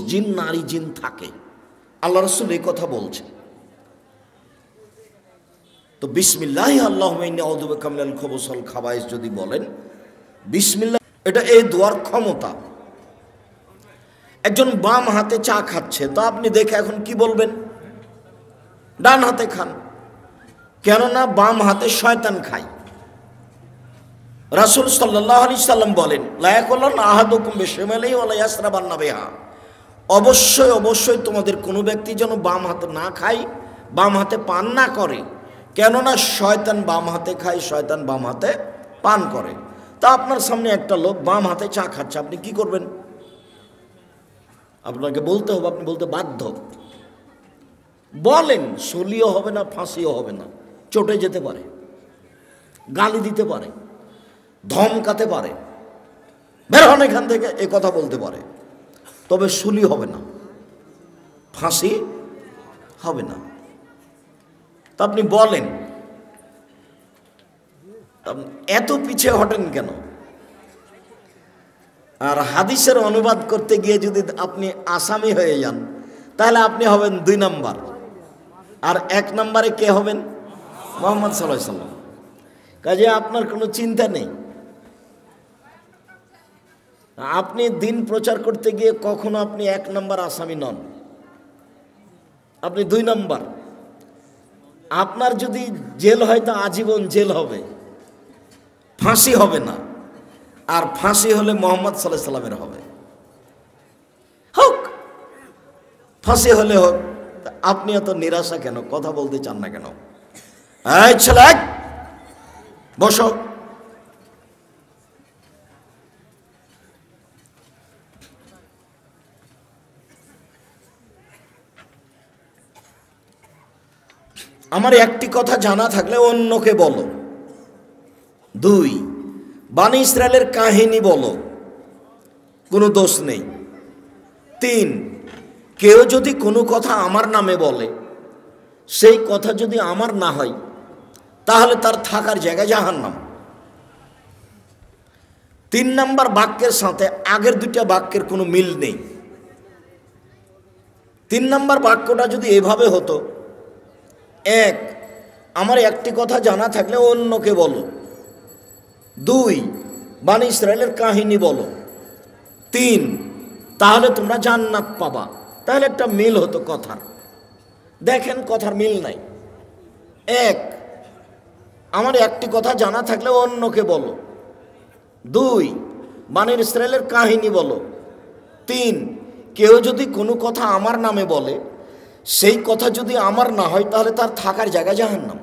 জিন নারী জিন থাকে, আল্লাহ রাসূল এই কথা বলছেন। তো বিসমিল্লাহি আল্লাহুম্মা ইন্নী আউযু বিকা মিনাল খুবুসি ওয়াল খাবাইস যদি বলেন বিসমিল্লাহ, এটা এই দোয়ার ক্ষমতা। একজন বাম হাতে চা খাচ্ছে, তো আপনি দেখে এখন কি বলবেন? ডান হাতে খান, কেননা বাম হাতে শয়তান খায়। রাসূল সাল্লাল্লাহু আলাইহি সাল্লাম বলেন লা ইয়াকুলুনা আহাদুকুম বিশিমালিহি ওয়া লা ইয়াসরাবান্না বিহা, অবশ্যই অবশ্যই তোমাদের কোনো ব্যক্তি যেন বাম হাতে না খায়, বাম হাতে পান না করে, কেননা শয়তান বাম হাতে খায়, শয়তান বাম হাতে পান করে। তা আপনার সামনে একটা লোক বাম হাতে চা খাচ্ছে, আপনি কি করবেন? আপনাকে বলতে হবে, আপনি বলতে বাধ্য। বলেন, সলিও হবে না, ফাঁসিও হবে না, চটে যেতে পারে, গালি দিতে পারে, ধমকাতে পারে, বের হন এখান থেকে, এ কথা বলতে পারে, তবে সুলি হবে না, ফাঁসি হবে না। তা আপনি বলেন, এত পিছিয়ে হটেন কেন? আর হাদিসের অনুবাদ করতে গিয়ে যদি আপনি আসামি হয়ে যান, তাহলে আপনি হবেন 2 নাম্বার, আর 1 নাম্বারে কে হবেন? মুহাম্মদ সাল্লাল্লাহু আলাইহি সাল্লাম। কাজে আপনার কোনো চিন্তা নেই। আপনি দিন প্রচার করতে গিয়ে কখনো আপনি 1 নাম্বার আসামি নন, আপনি 2 নাম্বার। আপনার যদি জেল হয় তা আজীবন জেল হবে, ফাঁসি হবে না। আর ফাঁসি হলে মুহাম্মদ সাল্লাল্লাহু আলাইহি সাল্লামের হবে। হোক, ফাঁসি হলে হোক। আপনি এত নিরাশা কেন? কথা বলতে চান না কেন? এই ছেলে, বসো। আমার একটি কথা জানা থাকলে অন্যকে বলো। 2, বনি ইসরায়েলের কাহিনী বলো, কোনো দোষ নেই। 3, কেউ যদি কোনো কথা আমার নামে বলে, সেই কথা যদি আমার না হয়, তাহলে তার থাকার জায়গা জাহান্নাম। 3 নাম্বার বাক্যের সাথে আগের 2টা বাক্যের কোনো মিল নেই। 3 নাম্বার বাক্যটা যদি এভাবে হতো, 1, আমার একটি কথা জানা থাকলে অন্যকে বলো। 2, বনি ইসরায়েলের কাহিনী বলো। 3, তাহলে তোমরা জান্নাত পাবা। তাহলে একটা মিল হতো কথার। দেখেন কথার মিল নাই। 1, আমার একটি কথা জানা থাকলে অন্যকে বলো। 2, বনি ইসরায়েলের কাহিনী বলো। 3, কেউ যদি কোনো কথা আমার নামে বলে, সেই কথা যদি আমার না হয়, তাহলে তার থাকার জায়গা জাহান্নাম।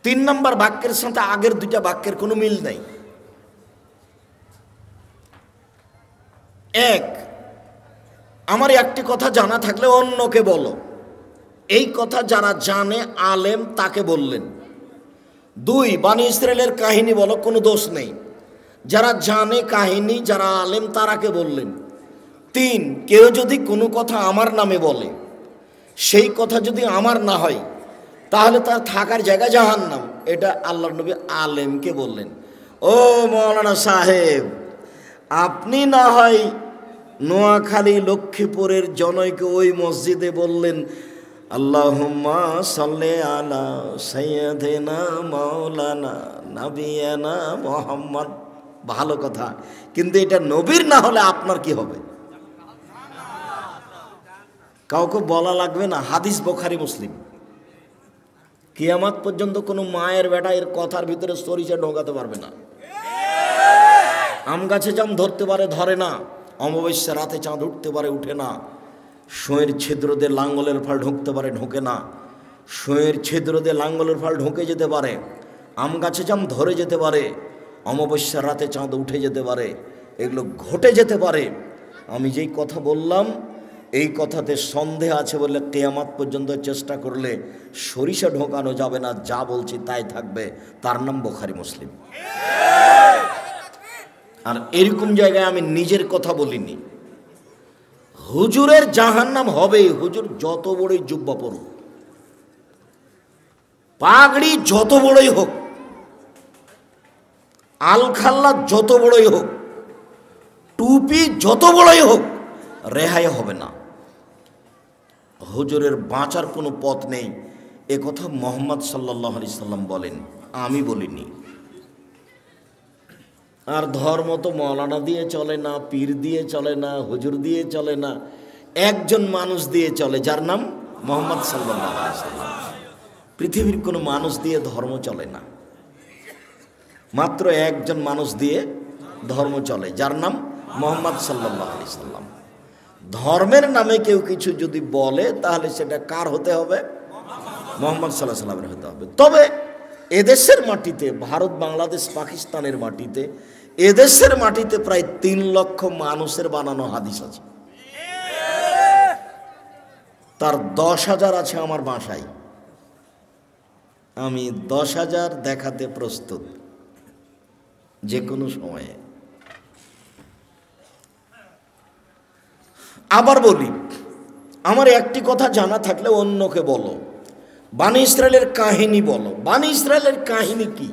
3 নাম্বার বাক্যের সাথে আগের 2টা বাক্যের কোনো মিল নাই। 1, আমার একটি কথা জানা থাকলে অন্যকে বলো, এই কথা যারা জানে আলেম তাকে বললেন। 2, বনি ইসরায়েলের কাহিনী বলো, কোনো দোষ নেই, যারা জানে কাহিনী, যারা আলেম তারাকে বললেন। 3, কেউ যদি কোনো কথা আমার নামে বলে, সেই কথা যদি আমার না হয়, তাহলে তার থাকার জায়গা জাহান্নাম। এটা আল্লাহর নবী আলেমকে বললেন। ও মাওলানা সাহেব, আপনি না হয় নোয়াখালী লক্ষ্মীপুরের জনৈকে ওই মসজিদে বললেন আল্লাহুম্মা সাল্লি আলা সাইয়্যিদিনা মাওলানা নবিয়ানা মুহাম্মদ, ভালো কথা, কিন্তু এটা নবীর না হলে আপনার কি হবে? কাউকে বলা লাগবে না, হাদিস বুখারী মুসলিম। কিয়ামত পর্যন্ত কোনো মায়ের বেটা এর কথার ভিতরে সরিষা ঢোকাতে পারবে না। আম গাছে জাম ধরতে পারে, ধরে না। অমাবস্যা রাতে চাঁদ উঠতে পারে, উঠে না। শোয়ের ছিদ্র দিয়ে লাঙ্গলের ফাল ঢুকতে পারে, ঢোকে না। শোয়ের ছিদ্র দিয়ে লাঙ্গলের ফাল ঢুকে যেতে পারে। আম গাছে জাম ধরে যেতে পারে, অমাবস্যা রাতে চাঁদ উঠে যেতে পারে, এগুলো ঘটে যেতে পারে। আমি যেই কথা বললাম, এই কথাতে সন্দেহ আছে বলে কিয়ামত পর্যন্ত চেষ্টা করলে সরিষা ঢোকানো যাবে না। যা বলছি তাই থাকবে, তার নাম বুখারী মুসলিম। আর এরকম জায়গায় আমি নিজের কথা বলিনি। হুজুরের জাহান্নাম হবে, হুজুর যত বড়ই জুব্বা পড়ুক, পাগড়ি যত বড়ই হোক, আলখাল্লা যত বড়ই হোক, টুপি যত বড়ই হোক রেহাই হবে না। হুজুরের বাঁচার কোনো পথ নেই, এ কথা মুহাম্মদ সাল্লাল্লাহু আলাইহি সাল্লাম বলেন, আমি বলিনি। আর ধর্ম তো মৌলানা দিয়ে চলে না, পীর দিয়ে চলে না, হুজুর দিয়ে চলে না, একজন মানুষ দিয়ে চলে, যার নাম মুহাম্মদ সাল্লাল্লাহু আলাইহি সাল্লাম। পৃথিবীর কোনো মানুষ দিয়ে ধর্ম চলে না, মাত্র একজন মানুষ দিয়ে ধর্ম চলে, যার নাম মুহাম্মদ সাল্লাল্লাহু আলাইহি সাল্লাম। ধর্মের নামে কেউ কিছু যদি বলে তাহলে সেটা কার হতে হবে? মুহাম্মদ সাল্লাল্লাহু আলাইহি সাল্লামের হতে হবে। তবে এদেশের মাটিতে, ভারত, বাংলাদেশ, পাকিস্তানের মাটিতে, এদেশের মাটিতে প্রায় 3 লক্ষ মানুষের বানানো হাদিস আছে। তার 10,000 আছে আমার বাসায়, আমি 10,000 দেখাতে প্রস্তুত যে কোনো সময়ে। আবার বলি, আমার একটি কথা জানা থাকলে অন্যকে বলো, বানি ইসরায়েলের কাহিনী বলো। বানি ইসরায়েলের কাহিনী কি?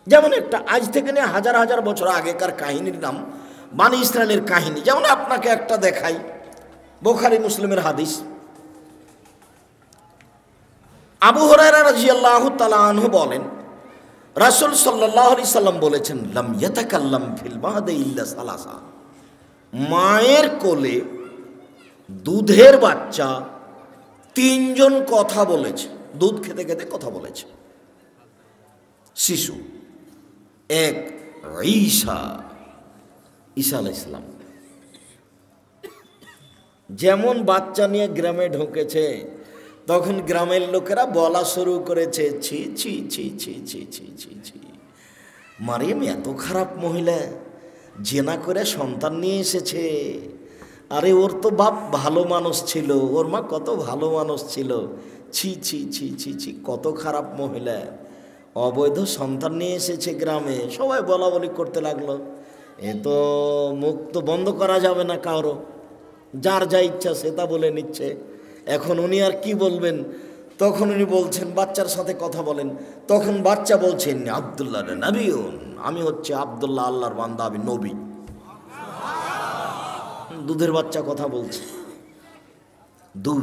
যেমন একটা আজ থেকে নিয়ে হাজার হাজার বছর আগেকার কাহিনীর নাম বানি ইসরায়েলের কাহিনী। যেমন আপনাকে একটা দেখাই, বুখারী মুসলিমের হাদিস। আবু হুরায়রা রাদিয়াল্লাহু তাআলা আনহু বলেন, রাসূল সাল্লাল্লাহু আলাইহি সাল্লাম বলেছেন, লাম ইয়াতাকাল্লাম ফিল মাহদি ইল্লা সালাসা। মায়ের কোলে দুধের বাচ্চা 3 জন কথা বলেছে, দুধ খেতে খেতে কথা বলেছে। শিশু এক, ঈসা আলাইহিস সালাম। যেমন বাচ্চা নিয়ে গ্রামে ঢুকেছে, তখন গ্রামের লোকেরা বলা শুরু করেছে, ছি ছি ছি ছি ছি ছি ছি ছি, মারিয়াম এত খারাপ মহিলা, জেনা করে সন্তান নিয়ে এসেছে। আরে ওর তো বাপ ভালো মানুষ ছিল, ওর মা কত ভালো মানুষ ছিল, ছি ছি ছি ছি ছি, কত খারাপ মহিলা, অবৈধ সন্তান নিয়ে এসেছে গ্রামে। সবাই বলা বলি করতে লাগলো। এ তো মুখ তো বন্ধ করা যাবে না কারো, যার যা ইচ্ছা সে তা বলে নিচ্ছে। এখন উনি আর কি বলবেন? তখন উনি বলছেন, বাচ্চার সাথে কথা বলেন। তখন বাচ্চা বলছেন, আব্দুল্লাহ নবীন, আমি হচ্ছে আব্দুল্লাহ, আল্লাহর বান্দা, আমি নবী। দুধের বাচ্চা কথা বলছে। 2,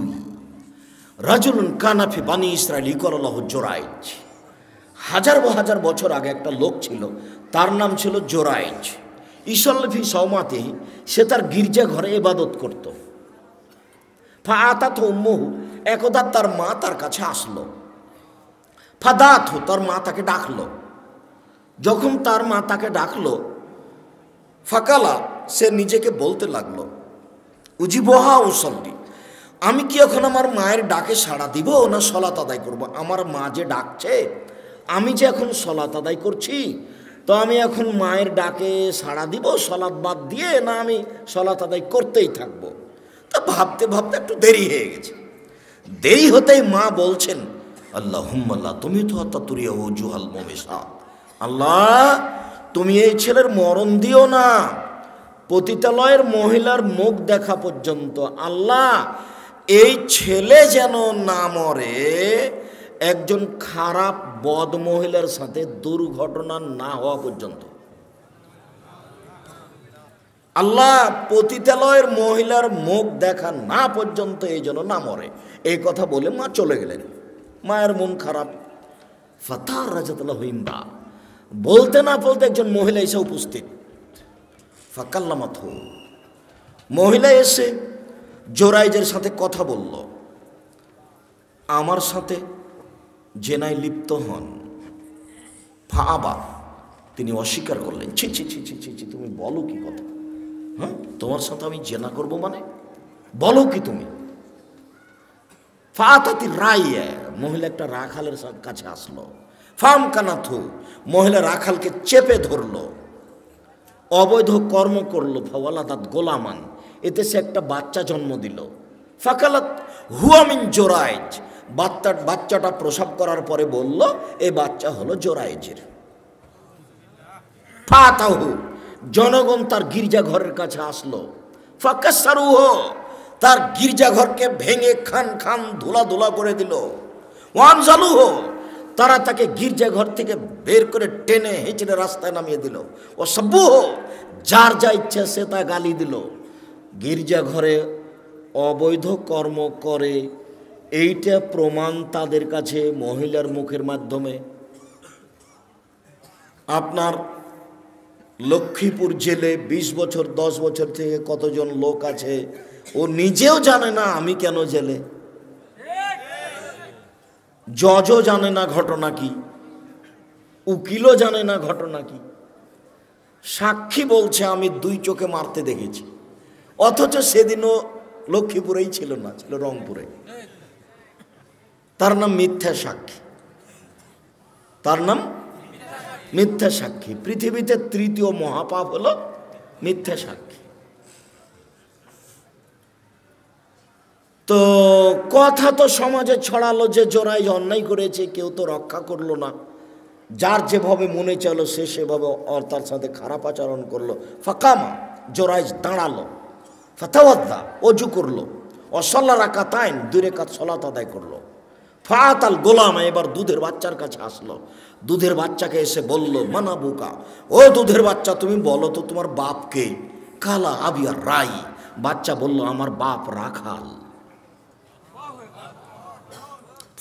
রাজুলুন কানাফি বানি ইসরাইল ইকরালাহু জোরাইজ। হাজার হাজার বছর আগে একটা লোক ছিল, তার নাম ছিল জোরাইজ। ইসল্লফি সৌমাতে, সে তার গির্জা ঘরে ইবাদত করত। ফাআতাত উম্মুহু, একদা তার মা তার কাছে আসলো। ফাদাতহু, তার মা তাকে ডাকলো। যখন তার মা তাকে ডাকলো, ফাকালা, সে নিজেকে বলতে লাগলো, উজিবহা উসল্লি, আমি কি এখন আমার মায়ের ডাকে সাড়া দিব না সলাত আদায় করব? আমার মা যে ডাকছে, আমি যে এখন সলাত আদায় করছি, তো আমি এখন মায়ের ডাকে সাড়া দিব সলাত বাদ দিয়ে, না আমি সলাত আদায় করতেই থাকবো? তা ভাবতে ভাবতে একটু দেরি হয়ে গেছে। দেরি হতেই মা বলছেন, আল্লাহুম্মা, তুমি তো তাতুরিয়া ওজুহাল মুমিসাত, আল্লাহ তুমি এই ছেলের মরণ দিও না, পতিতালয়ের মহিলার মুখ দেখা পর্যন্ত। আল্লাহ এই ছেলে যেন না মরে একজন খারাপ বদ মহিলার সাথে দুর্ঘটনা না হওয়া পর্যন্ত। আল্লাহ পতিতালয়ের মহিলার মুখ দেখা না পর্যন্ত এই জন্য না মরে, এই কথা বলে মা চলে গেলেন। মায়ের মন খারাপ। ফাতার রাজাতুল্লাহ হিমবা, বলতে না বলতে একজন মহিলা এসে উপস্থিত। ফাকাল্লামাত, মহিলা এসে জোরাইজের সাথে কথা বলল, আমার সাথে জেনায় লিপ্ত হন। ফাআবা, তিনি অস্বীকার করলেন, ছি ছি ছি ছি ছি ছি, তুমি বলো কি কথা? হ্যাঁ, তোমার সাথে আমি জেনা করব মানে? বলো কি তুমি? ফাআতাতি রাইয়া, মহিলা একটা রাখালের কাছে আসলো। ফাম কানাথু, মহিলা রাখালকে চেপে ধরলো, অবৈধ কর্ম করলো। ফাওয়ালাদাত গোলামান, এতে সে একটা বাচ্চা জন্ম দিল। ফাকালাত হুয়া মিন জোরাইজ, বাচ্চাটা প্রসব করার পরে বলল এই বাচ্চা হলো জোরাইজের। ফাতাহু, জনগণ তার গির্জা ঘরের কাছে আসলো। ফাকাসসারুহু, তার গির্জাঘরকে ভেঙে খান খান ধুলা ধুলা করে দিল। ওয়ানজালুহু, তারা তাকে গির্জাঘর থেকে বের করে টেনে হেঁচড়ে রাস্তায় নামিয়ে দিল। ও সাব্বুহু, যার যা ইচ্ছা সে তা গালি দিল। গির্জা ঘরে অবৈধ কর্ম করে এইটা প্রমাণ তাদের কাছে মহিলার মুখের মাধ্যমে। আপনার লক্ষ্মীপুর জেলে 20 বছর 10 বছর থেকে কতজন লোক আছে, ও নিজেও জানে না আমি কেন জেলে, জজও জানে না ঘটনা কি, উকিলও জানে না ঘটনা কি। সাক্ষী বলছে আমি 2 চোখে মারতে দেখেছি, অথচ সেদিনও লক্ষ্মীপুরেই ছিল না, ছিল রংপুরে। তার নাম মিথ্যা সাক্ষী, তার নাম মিথ্যা সাক্ষী। পৃথিবীতে 3য় মহাপাপ হলো মিথ্যা সাক্ষী। তো কথা তো সমাজে ছড়ালো যে জোরাই অন্যায় করেছে, কেউ তো রক্ষা করলো না। যার যেভাবে মনে চলো সে সেভাবে তার সাথে খারাপ আচরণ করলো। ফাকামা, জোরাই দাঁড়ালো, ফাতাওয়াদ্দা, অজু করলো, অসল্লা রাকাতাইন, 2 রাকাত সালাত আদায় করলো। ফাতাল গোলামা, এবার দুধের বাচ্চার কাছে আসলো। দুধের বাচ্চাকে এসে বলল, মানা বুকা, ও দুধের বাচ্চা তুমি বলো তো তোমার বাপকে। কালা আবিয়া রাই, বাচ্চা বলল আমার বাপ রাখাল।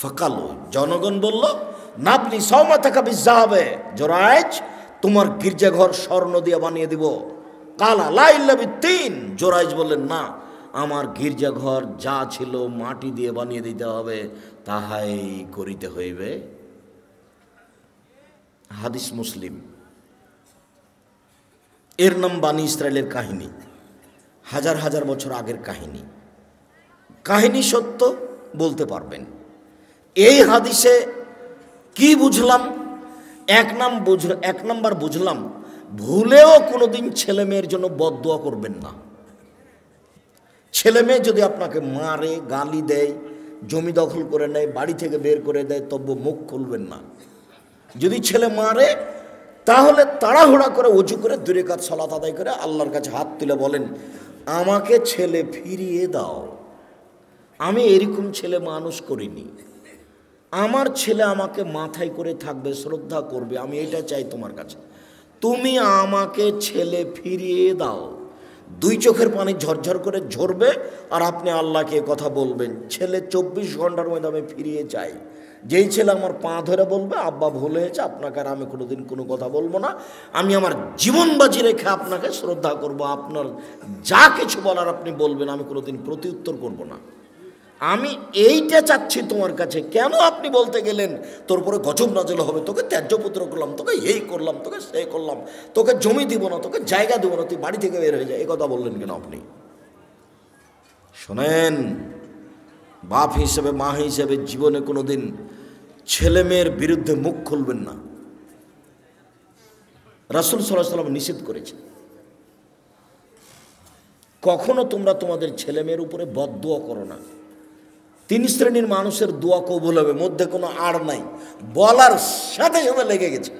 ফাকালো, জনগণ বলল, নাবলি সৌমা থাকা বিজাবে, জোরাইজ তোমার গির্জাঘর স্বর্ণ দিয়ে বানিয়ে দিব। কালা লাইল্লাবি 3, জোরাইজ বললেন না, আমার গির্জাঘর যা ছিল মাটি দিয়ে বানিয়ে দিতে হবে, তাহাই করিতে হইবে। হাদিস মুসলিম। এর নাম বানি ইসরায়েলের কাহিনী, হাজার হাজার বছর আগের কাহিনী। কাহিনী সত্য বলতে পারবেন। এই হাদিসে কি বুঝলাম? 1 নাম্বার বুঝলাম, ভুলেও কোনোদিন ছেলে মেয়ের জন্য বদদোয়া করবেন না। ছেলে মেয়ে যদি আপনাকে মারে, গালি দেয়, জমি দখল করে নেয়, বাড়ি থেকে বের করে দেয়, তবু মুখ খুলবেন না। যদি ছেলে মারে তাহলে তাড়াহুড়া করে অজু করে 2 রাকাত সালাত আদায় করে আল্লাহর কাছে হাত তুলে বলেন, আমাকে ছেলে ফিরিয়ে দাও। আমি এরকম ছেলে মানুষ করিনি, আমার ছেলে আমাকে মাথায় করে থাকবে, শ্রদ্ধা করবে, আমি এটা চাই তোমার কাছে, তুমি আমাকে ছেলে ফিরিয়ে দাও। 2 চোখের পানি ঝরঝর করে ঝরবে আর আপনি আল্লাহকে কথা বলবেন, ছেলে 24 ঘন্টার মধ্যে আমি ফিরিয়ে চাই। যেই ছেলে আমার পা ধরে বলবে আব্বা ভুল হয়েছে, আপনাকে আর আমি কোনোদিন কোনো কথা বলবো না, আমি আমার জীবন বাজি রেখে আপনাকে শ্রদ্ধা করব, আপনার যা কিছু বলার আপনি বলবেন, আমি কোনোদিন প্রতিউত্তর করব না। আমি এইটা চাচ্ছি তোমার কাছে। কেন আপনি বলতে গেলেন তোর উপরে গজব নাজল হবে, তোকে ত্যায্যপুত্র করলাম, তোকে এই করলাম, তোকে সে করলাম, তোকে জমি দিব না, তোকে জায়গা দিব না, তুই বাড়ি থেকে বের হয়ে যায়, এই কথা বললেন কেন আপনি? শোনেন, বাপ হিসেবে মা হিসেবে জীবনে কোনোদিন ছেলে মেয়ের বিরুদ্ধে মুখ খুলবেন না। রাসূল সাল্লাল্লাহু আলাইহি ওয়াসাল্লাম নিষেধ করেছেন। কখনো তোমরা তোমাদের ছেলে মেয়ের উপরে বদদোয়া করো না। 3 শ্রেণীর মানুষের দোয়া কবুল হবে, মধ্যে কোনো আড় নাই। বলার সাথে সাথে লেগে গেছে,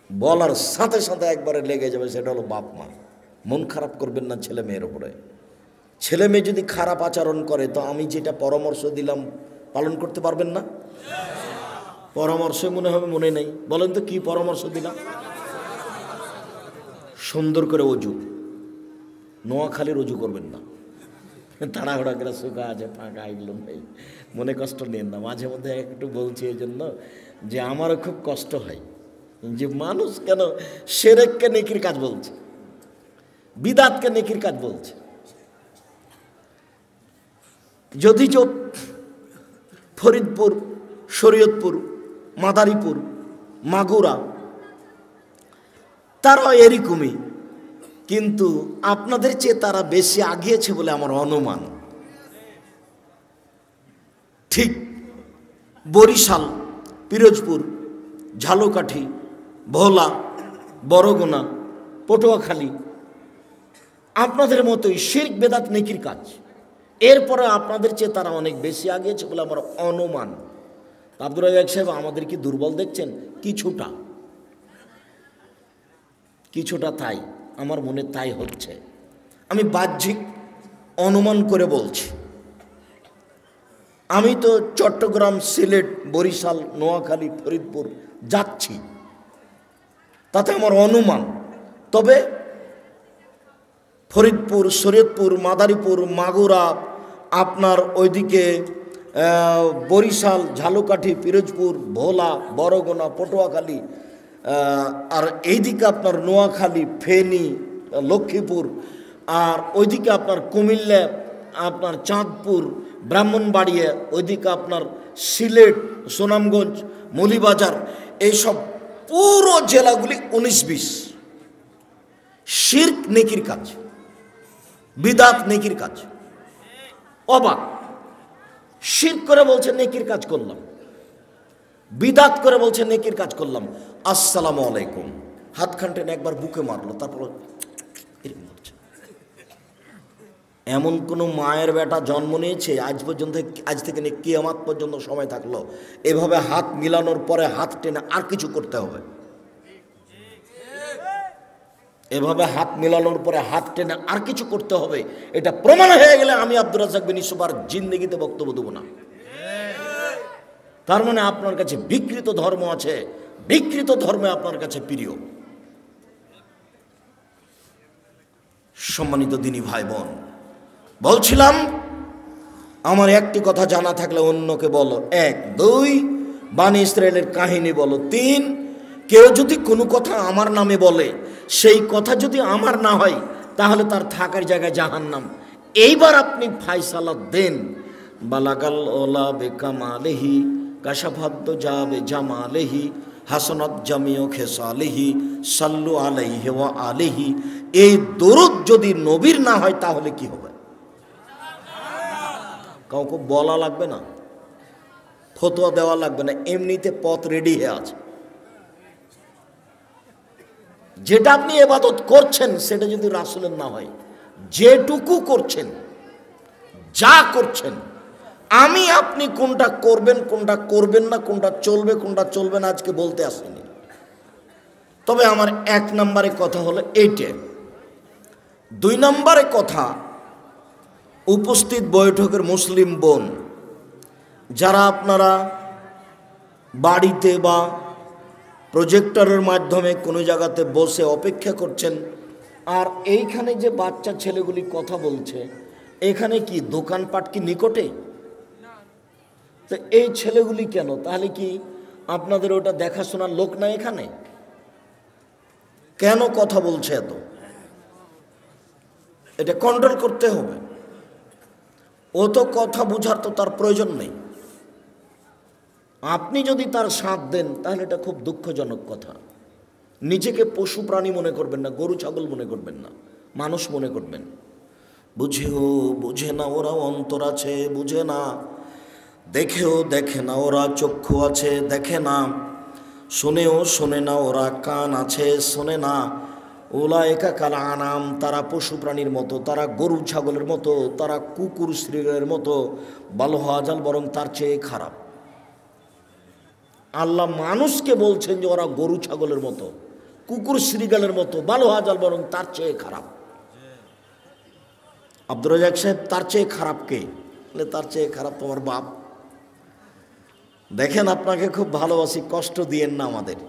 বলার সাথে সাথে একবারে লেগে যাবে, সেটা হলো বাপ মা। মন খারাপ করবেন না ছেলে মেয়ের উপরে। ছেলে মেয়ে যদি খারাপ আচরণ করে তো আমি যেটা পরামর্শ দিলাম পালন করতে পারবেন না? পরামর্শ মনে হবে মনে নেই, বলেন তো কি পরামর্শ দিলাম? সুন্দর করে অজু, নোয়াখালীর অজু করবেন না, তাড়াহুড়া করে শুকা আছে ফাঁকা, এগুলো নেই, মনে কষ্ট নেন না। মাঝে মধ্যে একটু বলছি এই জন্য যে আমারও খুব কষ্ট হয় যে মানুষ কেন শিরককে নেকির কাজ বলছে, বিদআতকে নেকির কাজ বলছে। যদি ফরিদপুর, শরীয়তপুর, মাদারীপুর, মাগুরা তারা এরকমই, কিন্তু আপনাদের চেয়ে তারা বেশি আগিয়েছে বলে আমার অনুমান। ঠিক বরিশাল, পিরোজপুর, ঝালকাঠি, ভোলা, বরগুনা, পটুয়াখালী আপনাদের মতোই শিরক বেদাত নেকির কাজ। এরপরে আপনাদের চেয়ে তারা অনেক বেশি আগিয়েছে বলে আমার অনুমান। আব্দুর রাজ্জাক সাহেব আমাদের কি দুর্বল দেখছেন? কিছুটা কিছুটা তাই আমার মনে তাই হচ্ছে। আমি বাহ্যিক অনুমান করে বলছি। আমি তো চট্টগ্রাম, সিলেট, বরিশাল, নোয়াখালী, ফরিদপুর যাচ্ছি, তাতে আমার অনুমান তবে ফরিদপুর, শরীয়তপুর, মাদারীপুর, মাগুরা, আপনার ওইদিকে বরিশাল, ঝালকাঠি, পিরোজপুর, ভোলা, বরগুনা, পটুয়াখালী, আর এইদিকে আপনার নোয়াখালী, ফেনী, লক্ষ্মীপুর, আর ওইদিকে আপনার কুমিল্লা, আপনার চাঁদপুর, ব্রাহ্মণবাড়িয়া, ওইদিকে আপনার সিলেট, সুনামগঞ্জ, মৌলভীবাজার, এইসব পুরো জেলাগুলি 19-20 শিরক নেকির কাজ, বিদাত নেকির কাজ। অবাক, শিরক করে বলছে নেকির কাজ করলাম, বিদাত করে বলছে নেকির কাজ করলাম। আসসালামু আলাইকুম, হাত খানটেন একবার বুকে মারলো, তারপর এরকম হচ্ছে। এমন কোনো মায়ের বেটা জন্ম নিয়েছে আজ পর্যন্ত, আজ থেকে নিয়ে কিয়ামত পর্যন্ত সময় থাকলো এভাবে হাত মিলানোর পরে হাত টেনে আর কিছু করতে হবে? এভাবে হাত মিলানোর পরে হাত টেনে আর কিছু করতে হবে, এটা প্রমাণ হয়ে গেলে আমি আব্দুর রাজ্জাক বিন ইউসুফ আর জিন্দেগিতে বক্তব্য দেব না। তার মানে আপনার কাছে বিকৃত ধর্ম আছে, বিকৃত ধর্মে আপনার কাছে প্রিয়। সম্মানিত দিনী ভাই বোন, বলছিলাম আমার একটি কথা জানা থাকলে অন্যকে বলো। 1, 2 বানি ইসরায়েলের কাহিনী বলো। 3, কেউ যদি কোনো কথা আমার নামে বলে, সেই কথা যদি আমার না হয় তাহলে তার থাকার জায়গায় জাহান্নাম। এইবার আপনি ফায়সালা দেন। বালাগাল ওলা বেকামালেহি কাশাফাদ্দ যাবে জামালেহি হাসনাত জামিও খেসালেহি সাল্লু আলাইহি ওয়া আলিহি। এই দরুদ যদি নবীর না হয় তাহলে কি হবে? কাউকে বলা লাগবে না, ফতোয়া দেওয়া লাগবে না, এমনিতে পথ রেডি হয়ে আছে। যেটা আপনি ইবাদত করছেন সেটা যদি রাসূলের না হয়, যেটুকু করছেন, যা করছেন, আমি আপনি কোনটা করবেন কোনটা করবেন না, কোনটা চলবে কোনটা চলবে না আজকে বলতে আসেনি। তবে আমার 1 নম্বরে কথা হলো এইটা। 2 নম্বরে কথা, উপস্থিত বৈঠকের মুসলিম বোন যারা আপনারা বাড়িতে বা প্রজেক্টরের মাধ্যমে কোনো জায়গাতে বসে অপেক্ষা করছেন, আর এইখানে যে বাচ্চা ছেলেগুলি কথা বলছে, এখানে কি দোকানপাট কি নিকটে? তো এই ছেলেগুলি কেন? তাহলে কি আপনাদের ওটা দেখাশোনার লোক না এখানে? কেন কথা বলছে এত? এটা কন্ট্রোল করতে হবে। ও তো কথা বোঝার তো তার প্রয়োজন নেই। আপনি যদি তার সাথ দেন তাহলে এটা খুব দুঃখজনক কথা। নিজেকে পশু প্রাণী মনে করবেন না, গরু ছাগল মনে করবেন না, মানুষ মনে করবেন। বুঝেও বুঝে না ওরা অন্তর আছে, বুঝে না। দেখেও দেখে না ওরা চক্ষু আছে, দেখে না। শুনেও শোনে না ওরা কান আছে, শোনে না। উলাইকা কাল আনাম, তারা পশু প্রাণীর মতো, তারা গরু ছাগলের মতো, তারা কুকুর শ্রীগালের মতো, বাল হাজাল বরং তার চেয়ে খারাপ। আল্লাহ মানুষকে বলছেন যে ওরা গরু ছাগলের মতো, কুকুর শ্রীগালের মতো, বাল হাজাল বরং তার চেয়ে খারাপ। আব্দুর রাজ্জাক সাহেব, তার চেয়ে খারাপ কে? বলে তার চেয়ে খারাপ তোমার বাপ। দেখেন, আপনাকে খুব ভালোবাসি, কষ্ট দিয়েন না আমাদের।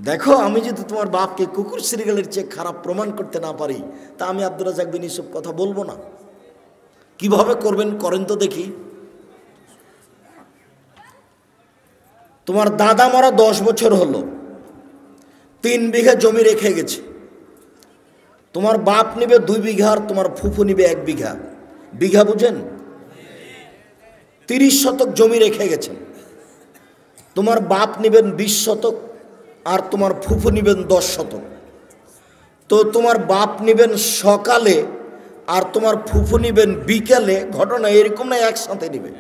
দেখো, আমি যদি তোমার বাপকে কুকুর শ্রীগালের চেয়ে খারাপ প্রমাণ করতে না পারি, তা আমি আব্দুর রাজ্জাক বিন ইউসুফ কথা বলবো না। কিভাবে করবেন করেন তো দেখি। তোমার দাদা মরা 10 বছর হলো, 3 বিঘা জমি রেখে গেছে। তোমার বাপ নিবে 2 বিঘা আর তোমার ফুফু নিবে 1 বিঘা। বিঘা বুঝেন? 30 শতক জমি রেখে গেছেন। তোমার বাপ নিবেন 20 শতক আর তোমার ফুফু নিবেন 10 শতক। তো তোমার বাপ নিবেন সকালে আর তোমার ফুফু নিবেন বিকেলে। ঘটনা এরকম না একসাথে নিবে?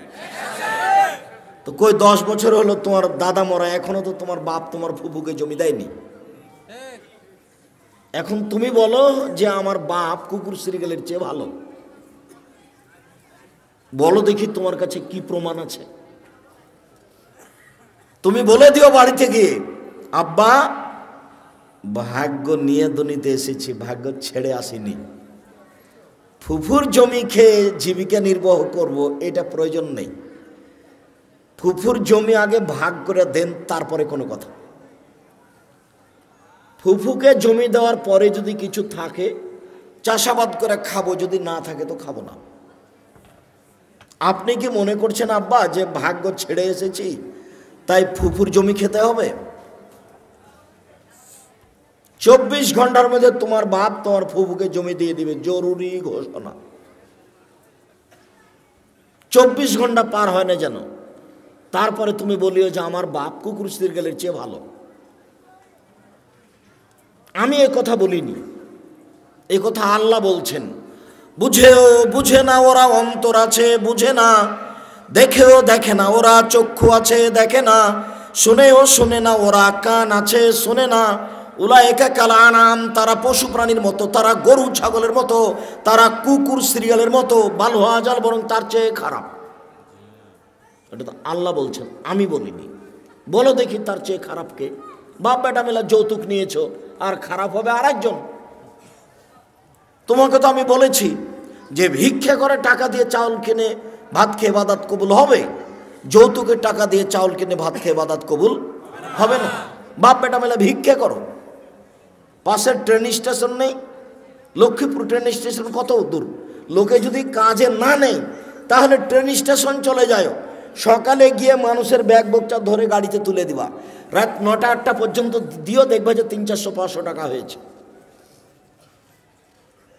তো কই 10 বছর হলো তোমার দাদা মরা, এখনো তো তোমার বাপ তোমার ফুফুকে জমি দেয়নি। এখন তুমি বলো যে আমার বাপ কুকুর শ্রীগালের চেয়ে ভালো। বলো দেখি তোমার কাছে কি প্রমাণ আছে? তুমি বলে দিও বাড়ি থেকে, আব্বা ভাগ্য নিয়ে দুনিতে এসেছি, ভাগ্য ছেড়ে আসিনি। ফুফুর জমি খেয়ে জীবিকা নির্বাহ করব, এটা প্রয়োজন নেই। ফুফুর জমি আগে ভাগ করে দেন, তারপরে কোনো কথা। ফুফুকে জমি দেওয়ার পরে যদি কিছু থাকে চাষাবাদ করে খাবো, যদি না থাকে তো খাবো না। আপনি কি মনে করছেন আব্বা যে ভাগ্য ছেড়ে এসেছি তাই ফুফুর জমি খেতে হবে? 24 ঘন্টার মধ্যে তোমার বাপ তোমার ফুফুকে জমি দিয়ে দিবে, জরুরি ঘোষণা। 24 ঘন্টা পার হয় না যেন, তারপরে তুমি বলিও যে আমার বাপ কুকুর সিরগেলের চেয়ে ভালো। আমি এ কথা বলিনি, এ কথা আল্লাহ বলছেন। বুঝেও বুঝে না ওরা অন্তর আছে, বুঝে না। দেখেও দেখে না ওরা চক্ষু আছে, দেখে না। শুনেও শুনে না ওরা কান আছে, শোনে না। উলায়েকা কাল আনাম, তারা পশু প্রাণীর মতো, তারা গরু ছাগলের মতো, তারা কুকুর সিরিয়ালের মতো, বাল হাজাল, বরং তার চেয়ে খারাপ। এটা তো আল্লাহ বলছেন, আমি বলিনি। বলো দেখি তার চেয়ে খারাপ কে? বাপ বেটা মেলা যৌতুক নিয়েছো, আর খারাপ হবে আরেকজন। তোমাকে তো আমি বলেছি যে ভিক্ষা করে টাকা দিয়ে চাউল কিনে ভাত খেয়ে ইবাদত কবুল হবে, যৌতুকের টাকা দিয়ে চাউল কিনে ভাত খেয়ে ইবাদত কবুল হবে না। বাপ বেটা মেলা ভিক্ষা করো। পাশের ট্রেন স্টেশন নেই, লক্ষ্মীপুর ট্রেন স্টেশন কত দূর? লোকে যদি কাজে না নেই তাহলে ট্রেন স্টেশন চলে যায়, সকালে গিয়ে মানুষের ব্যাগ বোকচা ধরে গাড়িতে তুলে দিবা, রাত 9টা 8টা পর্যন্ত দিও, দেখবে যে 300 400 500 টাকা হয়েছে।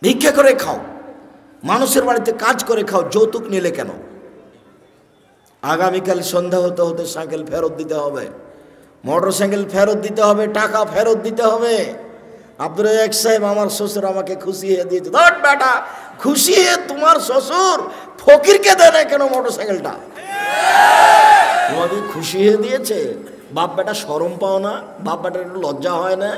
ভিক্ষা করে খাও, মানুষের বাড়িতে কাজ করে খাও, যৌতুক নিলে কেন? আগামীকাল সন্ধ্যা হতে হতে সাইকেল ফেরত দিতে হবে, মোটর সাইকেল ফেরত দিতে হবে, টাকা ফেরত দিতে হবে। আব্দুর রাজ্জাক সাহেব, আমার শ্বশুর আমাকে খুশি হয়ে দিয়েছে। ধর বেটা, খুশি হয়ে তোমার শ্বশুর ফকিরকে দেয় না কেন মোটর সাইকেলটা? তোমাকে খুশি হয়ে দিয়েছে। বাপ বেটা শরম পাও না? বাপ বেটার একটু লজ্জা হয় না?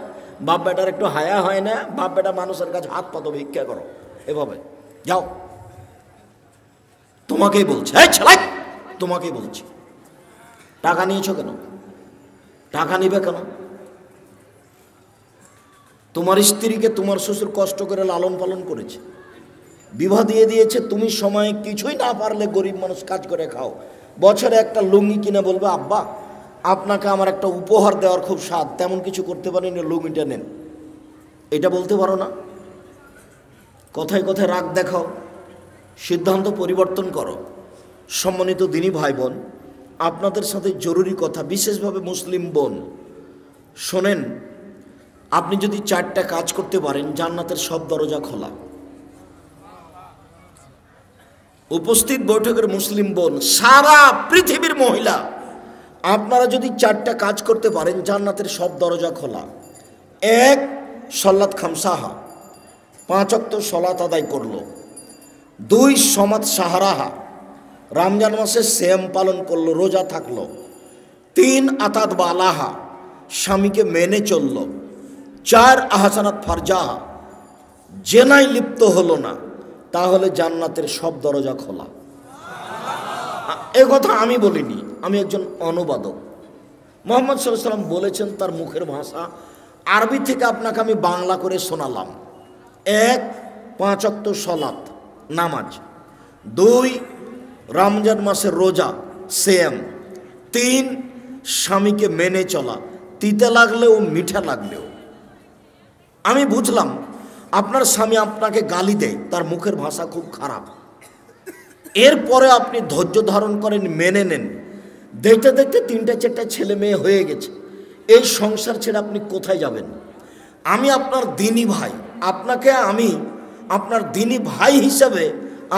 বাপ বেটার একটু হায়া হয় না? বাপ বেটা মানুষের কাছে হাত পাতো, ভিক্ষা করো, এভাবে যাও। তোমাকেই বলছি, এই ছেলে, তোমাকেই বলছি। টাকা নিয়েছো কেন? টাকা নিবে কেন? তোমার স্ত্রীকে তোমার শ্বশুর কষ্ট করে লালন পালন করেছে, বিবাহ দিয়ে দিয়েছে। তুমি সময়ে কিছুই না পারলে গরিব মানুষ কাজ করে খাও, বছরে একটা লুঙ্গি কিনে বলবে আব্বা আপনাকে আমার একটা উপহার দেওয়ার খুব স্বাদ, তেমন কিছু করতে পারিনি, লুঙ্গিটা নেন। এটা বলতে পারো না? কথায় কথায় রাগ দেখাও, সিদ্ধান্ত পরিবর্তন করো। সম্মানিত দিনী ভাই বোন, আপনাদের সাথে জরুরি কথা, বিশেষভাবে মুসলিম বোন শোনেন। আপনি যদি 4টা কাজ করতে পারেন, জান্নাতের সব দরজা খোলা। উপস্থিত বৈঠকের মুসলিম বোন, সারা পৃথিবীর মহিলা, আপনারা যদি 4টা কাজ করতে পারেন, জান্নাতের সব দরজা খোলা। 1, সলাত খামসাহা, 5 ওয়াক্ত সলাত আদায় করলো। 2, সমাত সাহারাহা, রমজান মাসে সিয়াম পালন করলো, রোজা থাকলো। 3, আতাত বালাহা, স্বামীকে মেনে চলল। 4, আহসানাত ফারজাহা, জেনায় লিপ্ত হলো না। তাহলে জান্নাতের সব দরজা খোলা। এ কথা আমি বলিনি, আমি একজন অনুবাদক। মুহাম্মদ সাল্লাল্লাহু আলাইহি ওয়াসাল্লাম বলেছেন, তার মুখের ভাষা আরবি থেকে আপনাকে আমি বাংলা করে শোনালাম। 1, 5 ওয়াক্ত সলাত নামাজ। 2, রমজান মাসের রোজা সিয়াম। 3, স্বামীকে মেনে চলা, তিতে লাগলেও মিঠা লাগলেও। আমি বুঝলাম আপনার স্বামী আপনাকে গালি দেয়, তার মুখের ভাষা খুব খারাপ। এরপরে আপনি ধৈর্য ধারণ করেন, মেনে নেন। দেখতে দেখতে 3টা 4টা ছেলে মেয়ে হয়ে গেছে। এই সংসার ছেড়ে আপনি কোথায় যাবেন? আমি আপনার দিনী ভাই, আপনাকে আমি আপনার দিনী ভাই হিসাবে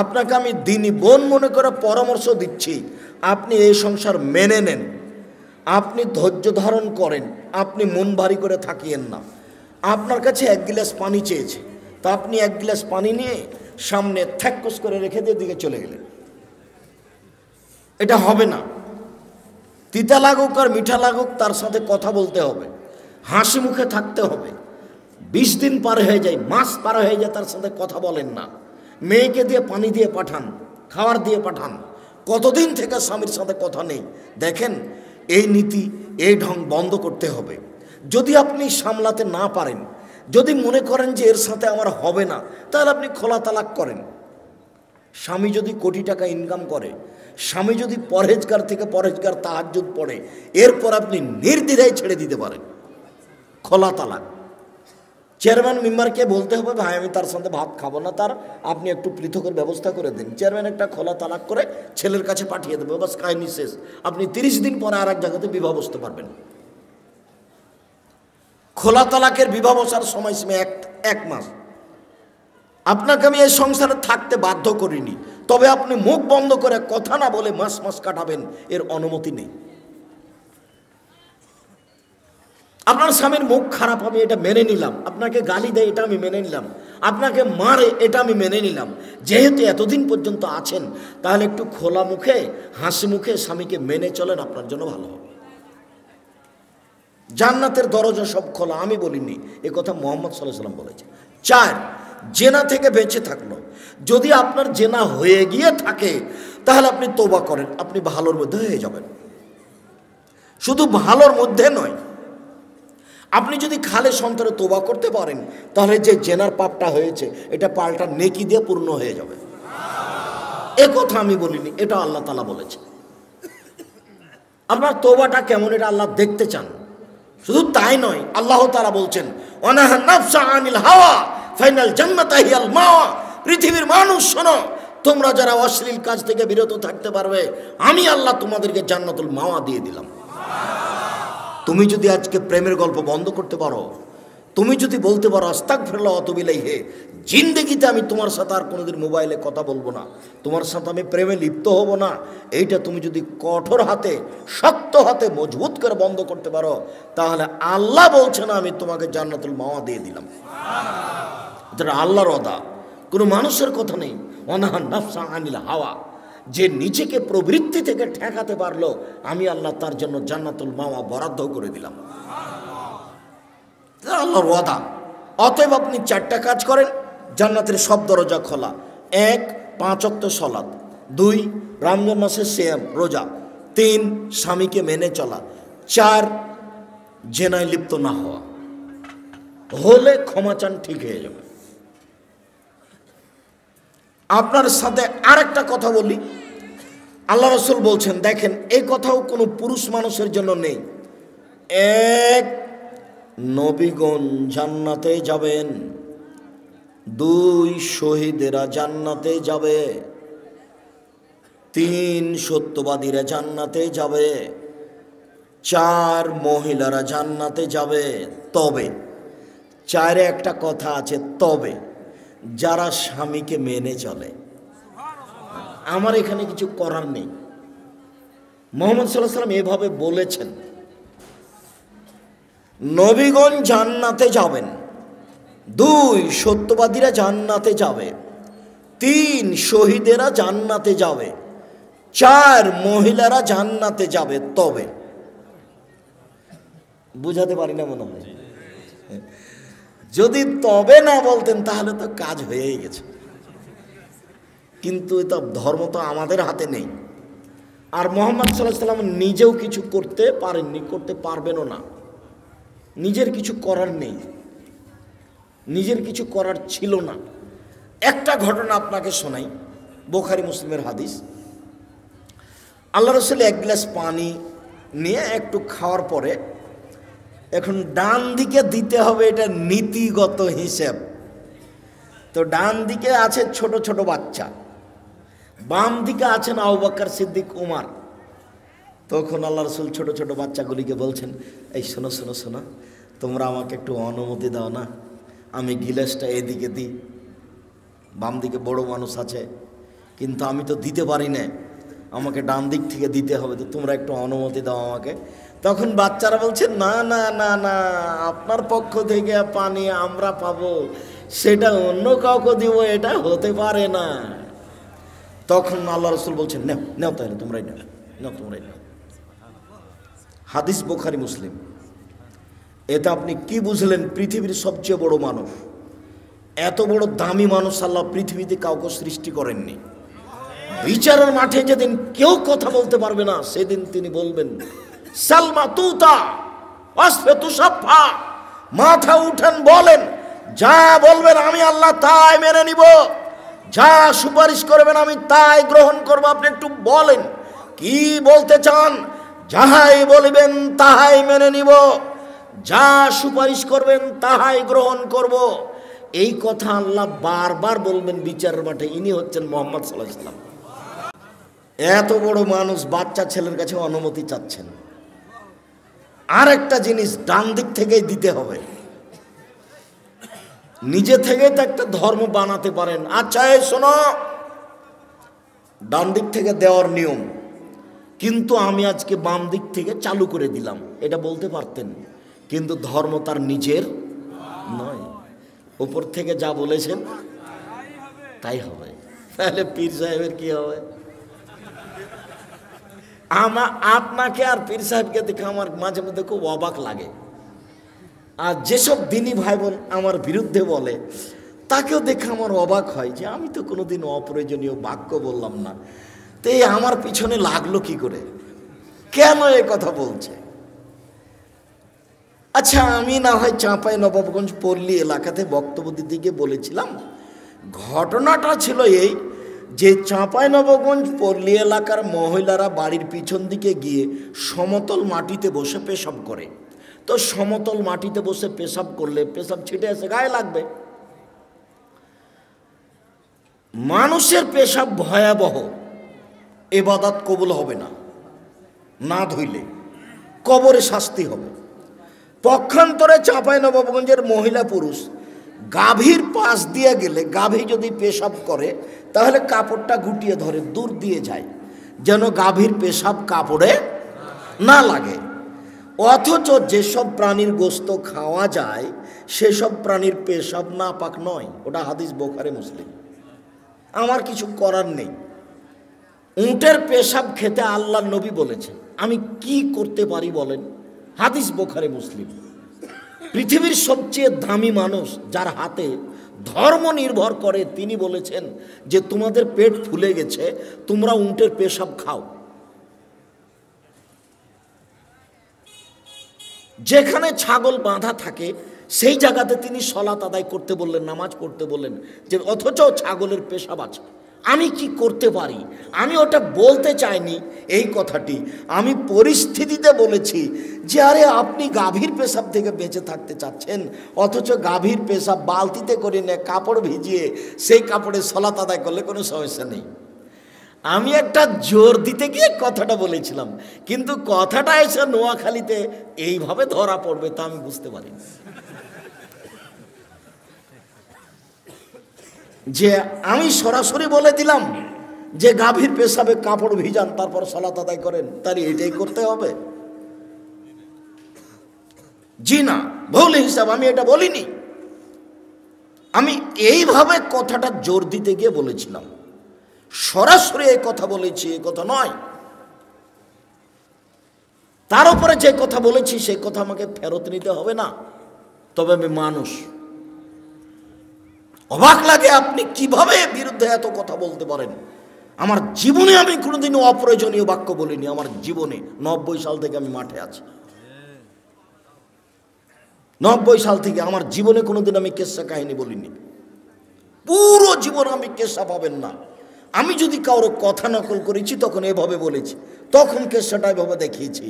আপনাকে আমি দিনী বোন মনে করে পরামর্শ দিচ্ছি। আপনি এই সংসার মেনে নেন, আপনি ধৈর্য ধারণ করেন, আপনি মন ভারী করে থাকিয়েন না। আপনার কাছে 1 গ্লাস পানি চেয়েছে, তা আপনি 1 গ্লাস পানি নিয়ে সামনে থ্যাক্কস করে রেখে দিয়ে দিকে চলে গেলেন। এটা হবে না। তিতা লাগুক আর মিঠা লাগুক, তার সাথে কথা বলতে হবে, হাসি মুখে থাকতে হবে। 20 দিন পার হয়ে যায়, মাস পার হয়ে যায়, তার সাথে কথা বলেন না। মেয়েকে দিয়ে পানি দিয়ে পাঠান, খাবার দিয়ে পাঠান। কতদিন থেকে স্বামীর সাথে কথা নেই। দেখেন, এই নীতি, এই ঢং বন্ধ করতে হবে। যদি আপনি সামলাতে না পারেন, যদি মনে করেন যে এর সাথে আমার হবে না, তাহলে আপনি খোলা তালাক করেন। স্বামী যদি কোটি টাকা ইনকাম করে, স্বামী যদি পরহেজগার থেকে পরহেজগার তাহাজ্জুদ পড়ে, এরপর আপনি নির্দ্বিধায় ছেড়ে দিতে পারেন। খোলা তালাক। চেয়ারম্যান মেম্বারকে বলতে হবে, ভাই আমি তার সাথে ভাত খাবো না, তার আপনি একটু পৃথকের ব্যবস্থা করে দিন। চেয়ারম্যান একটা খোলা তালাক করে ছেলের কাছে পাঠিয়ে দেবে, বাস কাহিনী শেষ। আপনি 30 দিন পরে আর এক জায়গাতে বিবাহ বসতে পারবেন। খোলা তালাকের বিবাহ বসার সময়সীমা এক মাস। আপনাকে আমি এই সংসারে থাকতে বাধ্য করিনি, তবে আপনি মুখ বন্ধ করে কথা না বলে মাস মাস কাটাবেন, এর অনুমতি নেই। আপনার স্বামীর মুখ খারাপ হবে, এটা মেনে নিলাম। আপনাকে গালি দেয়, এটা আমি মেনে নিলাম। আপনাকে মারে, এটা আমি মেনে নিলাম। যেহেতু এতদিন পর্যন্ত আছেন, তাহলে একটু খোলা মুখে হাসি মুখে স্বামীকে মেনে চলেন, আপনার জন্য ভালো হবে। জান্নাতের দরজা সব খোলা, আমি বলিনি, এ কথা মুহাম্মদ সাল্লাল্লাহু আলাইহি ওয়াসাল্লাম বলেছে। 4, জেনা থেকে বেঁচে থাকলো। যদি আপনার জেনা হয়ে গিয়ে থাকে, তাহলে আপনি তওবা করেন, আপনি ভালোর মধ্যে হয়ে যাবেন। শুধু ভালোর মধ্যে নয়, আপনি যদি খালে সন্তরে তওবা করতে পারেন, তাহলে যে জেনার পাপটা হয়েছে এটা পাল্টা নেকি দিয়ে পূর্ণ হয়ে যাবে। এ কথা আমি বলিনি, এটা আল্লাহ তাআলা বলেছে। আপনার তওবাটা কেমন এটা আল্লাহ দেখতে চান। শুধু তাই নয়, আল্লাহ তাআলা বলছেন, ওয়ানাহা নাফসা আনিল হাওয়া ফাইনাল জান্নাতা হিয়াল মাওয়া। পৃথিবীর মানুষ শোনো, তোমরা যারা অশ্লীল কাজ থেকে বিরত থাকতে পারবে, আমি আল্লাহ তোমাদেরকে জান্নাতুল মাওয়া দিয়ে দিলাম। তুমি যদি আজকে প্রেমের গল্প বন্ধ করতে পারো, তুমি যদি বলতে পারো আস্তাগফিরুল্লাহ ওয়া আতুবু ইলাইহি, জিন্দেগিতে আমি তোমার সাথে আর কোনোদিন মোবাইলে কথা বলবো না, তোমার সাথে আমি প্রেমে লিপ্ত হব না, এইটা তুমি যদি কঠোর হাতে শক্ত হাতে মজবুত করে বন্ধ করতে পারো, তাহলে আল্লাহ বলছে না আমি তোমাকে জান্নাতুল মাওয়া দিয়ে দিলাম। এটা আল্লাহর ওয়াদা, কোনো মানুষের কথা নেই। ওয়ানাহা নাফসা আনিল হাওয়া, যে নিজেকে প্রবৃত্তি থেকে ঠেকাতে পারলো, আমি আল্লাহ তার জন্য জান্নাতুল মাওয়া বরাদ্দ করে দিলাম। আল্লাহর ওয়াদা। অতএব আপনি 4টা কাজ করেন, জান্নাতের সব দরজা খোলা। 1, 5 ওয়াক্ত সালাত। 2, রমজান মাসের সিয়াম রোজা। 3, স্বামীকে মেনে চলা। 4, জেনায় লিপ্ত না হওয়া। হলে ক্ষমা চান, ঠিক হয়ে যাবে। আপনার সাথে আরেকটা কথা বলি, আল্লাহ রাসূল বলছেন, দেখেন এই কথাও কোনো পুরুষ মানুষের জন্য নেই। 1, নবীগণ জান্নাতে যাবেন। 2, শহীদেরা জান্নাতে যাবে। 3, সত্যবাদীরা জান্নাতে যাবে। 4, মহিলারা জান্নাতে যাবে। তবে 4-এ একটা কথা আছে, তবে যারা স্বামীকে মেনে চলে। আমার এখানে কিছু করার নেই। মুহাম্মদ সাল্লাল্লাহু আলাইহি ওয়াসাল্লাম এভাবে বলেছেন, নবীগণ জান্নাতে যাবেন। 2, সত্যবাদীরা জান্নাতে যাবে। 3, শহীদেরা জান্নাতে যাবে। 4, মহিলারা জান্নাতে যাবে। তবে বুঝাতে পারি না মনে হয়। যদি তবে না বলতেন তাহলে তো কাজ হয়েই গেছে, কিন্তু এটা ধর্ম তো আমাদের হাতে নেই। আর মুহাম্মদ সাল্লাল্লাহু আলাইহি ওয়াসাল্লাম নিজেও কিছু করতে পারেননি, করতে পারবেনও না। নিজের কিছু করার নেই, নিজের কিছু করার ছিল না। একটা ঘটনা আপনাকে শোনাই, বুখারী মুসলিমের হাদিস। আল্লাহ রাসূল 1 গ্লাস পানি নিয়ে একটু খাওয়ার পরে, এখন ডান দিকে দিতে হবে, এটা নীতিগত হিসেব। তো ডান দিকে আছে ছোট ছোট বাচ্চা, বাম দিকে আছেন আবু বকর সিদ্দিক, উমর। তখন আল্লাহ রাসূল ছোট ছোট বাচ্চাগুলিকে বলছেন, এই শোনো শোনো শোনো, তোমরা আমাকে একটু অনুমতি দাও না, আমি গিলাসটা এদিকে দিই। বাম দিকে বড় মানুষ আছে, কিন্তু আমি তো দিতে পারি না, আমাকে ডান দিক থেকে দিতে হবে, তো তোমরা একটু অনুমতি দাও আমাকে। তখন বাচ্চারা বলছে, না না না না, আপনার পক্ষ থেকে পানি আমরা পাবো, সেটা অন্য কাউকে দিব, এটা হতে পারে না। তখন আল্লাহ রাসূল বলছেন, নাও নাও, তাহলে তোমরাই নাও, নাও তোমরাই নাও। হাদিস বুখারী মুসলিম। এতে আপনি কি বুঝলেন? পৃথিবীর সবচেয়ে বড় মানুষ, এত বড় দামি মানুষ আল্লাহ পৃথিবীতে কাউকে সৃষ্টি করেননি। বিচারের মাঠে যেদিন কেউ কথা বলতে পারবে না, সেদিন তিনি বলবেন, সালমা তুতা ওয়াসফাতু সাফা, মাথা উঠান বলেন, যা বলবেন আমি আল্লাহ তাই মেনে নিব, যা সুপারিশ করবেন আমি তাই গ্রহণ করব। আপনি একটু বলেন কি বলতে চান, যাহাই বলবেন তাহাই মেনে নিব, যা সুপারিশ করবেন তাহাই গ্রহণ করব। এই কথা আল্লাহ বারবার বলবেন বিচারের মাঠে। ইনি হচ্ছেন মুহাম্মদ সাল্লাল্লাহু আলাইহি ওয়াসাল্লাম। এত বড় মানুষ বাচ্চা ছেলের কাছে অনুমতি চাচ্ছেন। আর একটা জিনিস ডান দিক থেকেই দিতে হবে। নিজে থেকে তো একটা ধর্ম বানাতে পারেন। আচ্ছা এই শোনো, ডান দিক থেকে দেওয়ার নিয়ম, কিন্তু আমি আজকে বাম দিক থেকে চালু করে দিলাম, এটা বলতে পারতেন। কিন্তু ধর্ম তার নিজের নয়, উপর থেকে যা বলেছেন তাই হবে। তাহলে পীর সাহেবের কি হবে? আপনাকে আর পীর সাহেবকে দেখে আমার মাঝে মধ্যে খুব অবাক লাগে। আর যেসব দিনী ভাই বোন আমার বিরুদ্ধে বলে, তাকেও দেখে আমার অবাক হয় যে আমি তো কোনোদিন অপ্রয়োজনীয় বাক্য বললাম না, তো এই আমার পিছনে লাগলো কি করে, কেন এ কথা বলছে? আচ্ছা, আমি না হয় চাঁপাইনবাবগঞ্জ পল্লী এলাকাতে বক্তব্য দিতে গিয়ে বলেছিলাম, ঘটনাটা ছিল এই যে চাঁপাইনবাবগঞ্জ পল্লী এলাকার মহিলারা বাড়ির পিছন দিকে গিয়ে সমতল মাটিতে বসে পেশাব করে। তো সমতল মাটিতে বসে পেশাব করলে পেশাব ছিটে এসে গায়ে লাগবে। মানুষের পেশাব ভয়াবহ, ইবাদত কবুল হবে না, না ধুইলে কবরে শাস্তি হবে। পক্ষান্তরে চাঁপাইনবাবগঞ্জের মহিলা পুরুষ গাভীর পাশ দিয়ে গেলে, গাভী যদি পেশাব করে তাহলে কাপড়টা গুটিয়ে ধরে দূর দিয়ে যায়, যেন গাভীর পেশাব কাপড়ে না লাগে। অথচ যেসব প্রাণীর গোশত খাওয়া যায় সেসব প্রাণীর পেশাব নাপাক নয়। ওটা হাদিস বুখারী মুসলিম, আমার কিছু করার নেই। উটের পেশাব খেতে আল্লাহর নবী বলেছেন, আমি কি করতে পারি বলেন? হাদিস বুখারী মুসলিম। পৃথিবীর সবচেয়ে দামি মানুষ, যার হাতে ধর্ম নির্ভর করে, তিনি বলেছেন যে তোমাদের পেট ফুলে গেছে, তোমরা উটের পেশাব খাও। যেখানে ছাগল বাঁধা থাকে সেই জায়গাতে তিনি সলাত আদায় করতে বললেন, নামাজ পড়তে বললেন, যে অথচ ছাগলের পেশাব আছে। আমি কি করতে পারি? আমি ওটা বলতে চাইনি এই কথাটি, আমি পরিস্থিতিতে বলেছি যে আরে আপনি গাভীর পেশাব থেকে বেঁচে থাকতে চাচ্ছেন, অথচ গাভীর পেশাব বালতিতে করে নিয়ে কাপড় ভিজিয়ে সেই কাপড়ে সলাত আদায় করলে কোনো সমস্যা নেই। আমি একটা জোর দিতে গিয়ে কথাটা বলেছিলাম, কিন্তু কথাটা এসে নোয়াখালীতে এইভাবে ধরা পড়বে তা আমি বুঝতে পারি। যে আমি সরাসরি বলে দিলাম যে গাভীর পেশাবে কাপড় ভিজান তারপর সালাত আদায় করেন, তার এটাই করতে হবে? জি না, ভুল হিসাব, আমি এটা বলিনি। আমি এইভাবে কথাটা জোর দিতে গিয়ে বলেছিলাম, সরাসরি এই কথা বলেছি এই কথা নয়। তার উপরে যে কথা বলেছি সেই কথা আমাকে ফেরত নিতে হবে না। তবে আমি মানুষ, অবাক লাগে আপনি কিভাবে বিরুদ্ধে এত কথা বলতে পারেন। আমার জীবনে আমি কোনোদিনও অপ্রয়োজনীয় বাক্য বলিনি, আমার জীবনে। 90 সাল থেকে আমি মাঠে আছি, 90 সাল থেকে আমার জীবনে কোনোদিন আমি কেসা কাহিনী বলিনি। পুরো জীবন আমি কেসা পাবেন না। আমি যদি কারো কথা নকল করেছি তখন এভাবে বলেছি, তখন কেসাটা এভাবে দেখিয়েছি।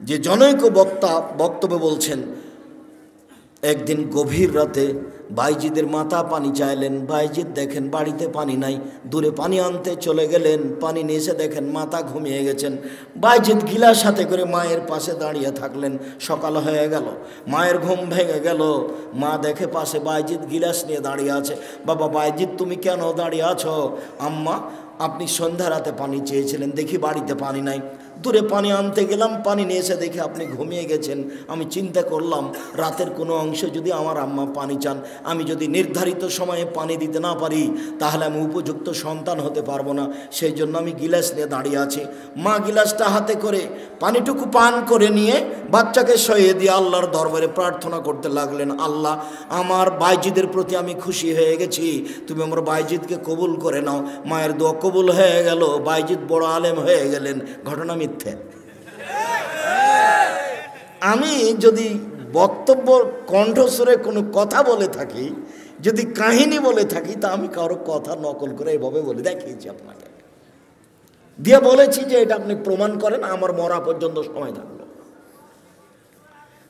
যে জনৈক বক্তা বক্তব্য বলছেন, একদিন গভীর রাতে বাইজিদের মাতা পানি চাইলেন, বাইজিদ দেখেন বাড়িতে পানি নাই, দূরে পানি আনতে চলে গেলেন, পানি নিয়ে এসে দেখেন মাতা ঘুমিয়ে গেছেন। বাইজিদ গিলাস হাতে করে মায়ের পাশে দাঁড়িয়ে থাকলেন। সকাল হয়ে গেল, মায়ের ঘুম ভেঙে গেল, মা দেখে পাশে বাইজিদ গিলাস নিয়ে দাঁড়িয়ে আছে। বাবা বাইজিদ তুমি কেন দাঁড়িয়ে আছো? আম্মা আপনি সন্ধ্যা রাতে পানি চেয়েছিলেন, দেখি বাড়িতে পানি নাই, দূরে পানি আনতে গেলাম, পানি নিয়ে এসে দেখে আপনি ঘুমিয়ে গেছেন। আমি চিন্তা করলাম রাতের কোনো অংশে যদি আমার আম্মা পানি চান, আমি যদি নির্ধারিত সময়ে পানি দিতে না পারি তাহলে আমি উপযুক্ত সন্তান হতে পারবো না, সেই জন্য আমি গিলাস নিয়ে দাঁড়িয়ে আছি। মা গিলাসটা হাতে করে পানিটুকু পান করে নিয়ে বাচ্চাকে শুইয়ে দিয়ে আল্লাহর দরবারে প্রার্থনা করতে লাগলেন, আল্লাহ আমার বাইজিদের প্রতি আমি খুশি হয়ে গেছি, তুমি আমার বাইজিদকে কবুল করে নাও। মায়ের দোয়া কবুল হয়ে গেল, বাইজিদ বড় আলেম হয়ে গেলেন। ঘটনা মিথ্যে। আমি যদি বক্তব্য কণ্ঠস্বরে কোনো কথা বলে থাকি, যদি কাহিনী বলে থাকি, তা আমি কারো কথা নকল করে এভাবে বলে দেখিয়েছি আপনাকে, দিয়ে বলেছি যে এটা আপনি প্রমাণ করেন, আমার মরা পর্যন্ত সময় থাকলো।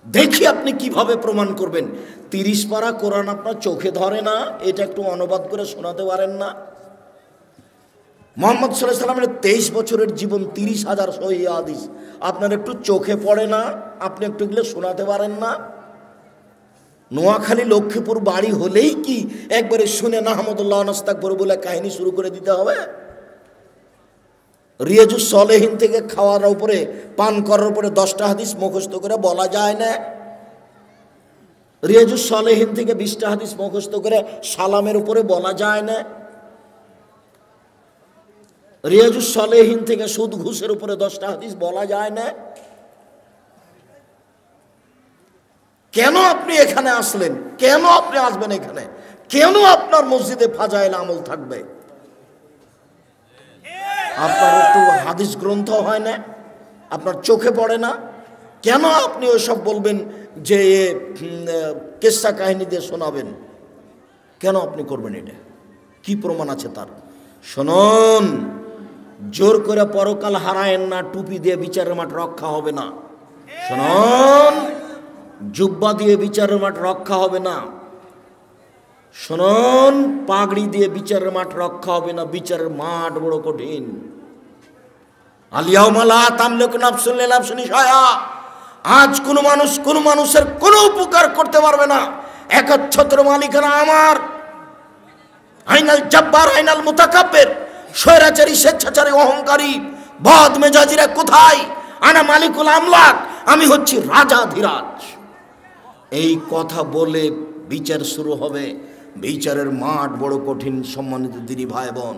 দেখি আপনি কিভাবে প্রমাণ করবেন। 30 পারা কোরআন আপনার চোখে ধরে না, এটা একটু অনুবাদ করে শোনাতে পারেন না? মুহাম্মদ সাল্লাল্লাহু আলাইহি সাল্লামের 23 বছরের জীবন, 30,000 সহিহ হাদিস আপনার একটু চোখে পড়ে না? আপনি একটু এগুলো শোনাতে পারেন না? নোয়াখালী লক্ষ্মীপুর বাড়ি হলেই কি একবারে শুনে নাহমাদুল্লাহ নাস্তাগফির বলে কাহিনী শুরু করে দিতে হবে? রিয়াজুস সলেহিন থেকে খাওয়ার উপরে, পান করার উপরে 10টা হাদিস মুখস্থ করে বলা যায় না? রিয়াজুস সলেহিন থেকে 20টা হাদিস মুখস্থ করে সালামের উপরে বলা যায় না? রিয়াজুস সলেহিন থেকে সুদ ঘুষের উপরে 10টা হাদিস বলা যায় না? কেন আপনি এখানে আসলেন? কেন আপনি আসবেন এখানে? কেন আপনার মসজিদে ফাজাইল আমল থাকবে? আপনার একটু হাদিস গ্রন্থ হয় না? আপনার চোখে পড়ে না? কেন আপনি ওইসব বলবেন যে কিসসা কাহিনী দিয়ে শোনাবেন? কেন আপনি করবেন এটা? কি প্রমাণ আছে তার? শুনুন, জোর করে পরকাল হারায়েন না, টুপি দিয়ে বিচারের মাঠ রক্ষা হবে না। শুনুন, জুব্বা দিয়ে বিচারের মাঠ রক্ষা হবে না। শুনুন, পাগড়ি দিয়ে বিচারের মাঠ রক্ষা হবে না। বিচারের মাঠ বড় কঠিন। আলিয়াউমা লা তামলিকু নাফসুন লিনাফসিন শাইআ। আজ কোন মানুষ কোন মানুষের কোনো উপকার করতে পারবে না, একচ্ছত্র মালিকানা আমার। আইনাল জাব্বার আইনাল মুতাকাব্বির। স্বৈরাচারী, স্বেচ্ছাচারী, অহংকারী, বদ মেজাজিরা কোথায়? আনা মালিকুল আমলাক, আমি হচ্ছি রাজাধিরাজ। এই কথা বলে বিচার শুরু হবে। বিচারের মাঠ বড় কঠিন। সম্মানিত দিনী ভাই বোন,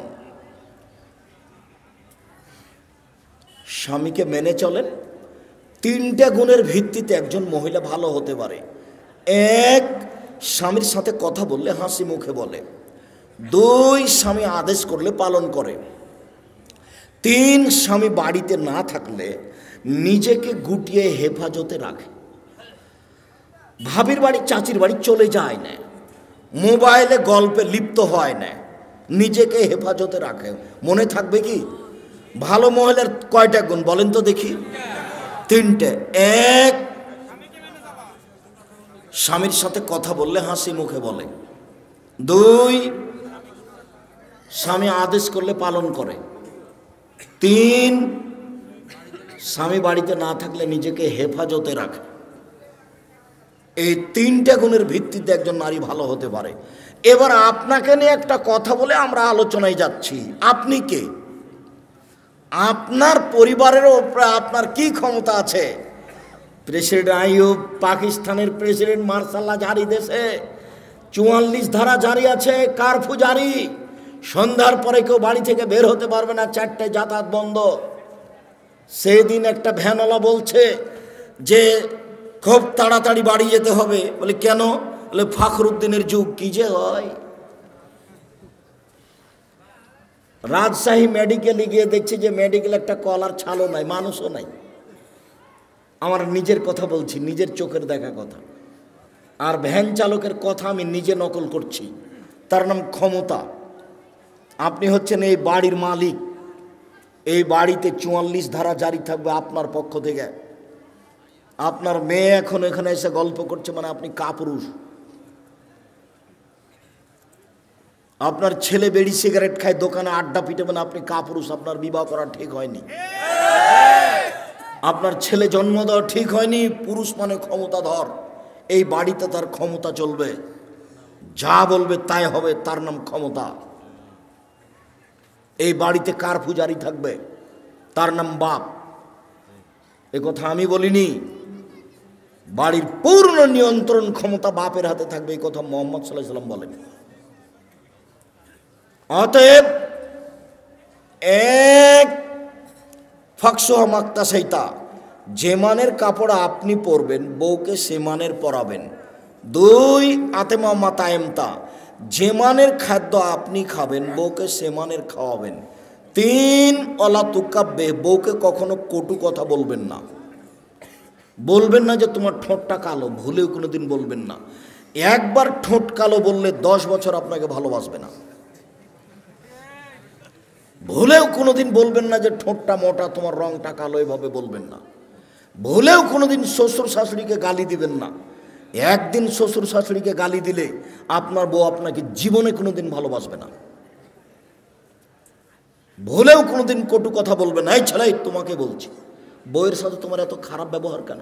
স্বামীকে মেনে চলেন। 3টে গুণের ভিত্তিতে একজন মহিলা ভালো হতে পারে। 1, স্বামীর সাথে কথা বললে হাসি মুখে বলে। 2, স্বামী আদেশ করলে পালন করে। 3, স্বামী বাড়িতে না থাকলে নিজেকে গুটিয়ে হেফাজতে রাখে। ভাবির বাড়ি, চাচির বাড়ি চলে যায় না, মোবাইলে গল্পে লিপ্ত হয় না, নিজেকে হেফাজতে রাখে। মনে থাকবে কি? ভালো মহিলার কয়টা গুণ বলেন তো দেখি? 3টে। 1, স্বামীর সাথে কথা বললে হাসি মুখে বলে। 2, স্বামী আদেশ করলে পালন করে। 3, স্বামী বাড়িতে না থাকলে নিজেকে হেফাজতে রাখে। এই 3টে গুণের ভিত্তিতে একজন নারী ভালো হতে পারে। এবার আপনাকে নিয়ে একটা কথা বলে আমরা আলোচনায় যাচ্ছি। আপনি কে? আপনার পরিবারের উপরে আপনার কি ক্ষমতা আছে? প্রেসিডেন্ট আইয়ুব, পাকিস্তানের প্রেসিডেন্ট মার্শাল্লাহ জারি দেশে 44 ধারা জারি আছে, কারফিউ জারি। সন্ধ্যার পরে কেউ বাড়ি থেকে বের হতে পারবে না, 4টায় যাতায়াত বন্ধ। সেদিন একটা ভ্যানওয়ালা বলছে যে খুব তাড়াতাড়ি বাড়ি যেতে হবে। বলে কেন? বলে ফখরুদ্দিনের যুগ। কি যে হয়! রাজশাহী মেডিকেলে গিয়ে দেখছি যে মেডিকেল একটা কলার ছালও নাই, মানুষও নাই। আমার নিজের কথা বলছি, নিজের চোখের দেখা কথা। আর ভ্যান চালকের কথা আমি নিজে নকল করছি। তার নাম ক্ষমতা। আপনি হচ্ছেন এই বাড়ির মালিক। এই বাড়িতে 44 ধারা জারি থাকবে আপনার পক্ষ থেকে। আপনার মেয়ে এখন এখানে এসে গল্প করছে মানে আপনি কাপুরুষ। আপনার ছেলে বেড়ি সিগারেট খায়, দোকানে আড্ডা পিটে, মানে আপনি কাপুরুষ। আপনার বিবাহ করা ঠিক হয়নি। আপনার ছেলে জন্ম দেওয়া ঠিক হয়নি। পুরুষ মানে ক্ষমতাধর। এই বাড়িতে তার ক্ষমতা চলবে, যা বলবে তাই হবে, তার নাম ক্ষমতা। এই বাড়িতে কারফিউ জারি থাকবে, তার নাম বাপ। এ কথা আমি বলিনি। বাড়ির পূর্ণ নিয়ন্ত্রণ ক্ষমতা বাপের হাতে থাকবে, এই কথা মুহাম্মদ সাল্লাল্লাহু আলাইহি ওয়াসাল্লাম বলেন। অতএব 1, ফাকসুহা মাক্তাসাইতা, যে মানের কাপড় আপনি পরবেন বউকে সে মানের পরাবেন। 2, আতেমা মাতায়েমতা, যে মানের খাদ্য আপনি খাবেন বউকে সে মানের খাওয়াবেন। 3, অলা তুকাব্বে, বউকে কখনো কটু কথা বলবেন না। বলবেন না যে তোমার ঠোঁটটা কালো, ভুলেও কোনোদিন বলবেন না। একবার ঠোঁট কালো বললে 10 বছর আপনাকে ভালোবাসবে না। ভুলেও কোনোদিন বলবেন না যে ঠোঁটটা মোটা, তোমার রংটা কালো, এভাবে বলবেন না। ভুলেও কোনোদিন শ্বশুর শাশুড়িকে গালি দিবেন না। একদিন শ্বশুর শাশুড়িকে গালি দিলে আপনার বউ আপনাকে জীবনে কোনোদিন ভালোবাসবে না। ভুলেও কোনোদিন কটু কথা বলবে না। এই ছেলে, তোমাকে বলছি, বউয়ের সাথে তোমার এত খারাপ ব্যবহার কেন?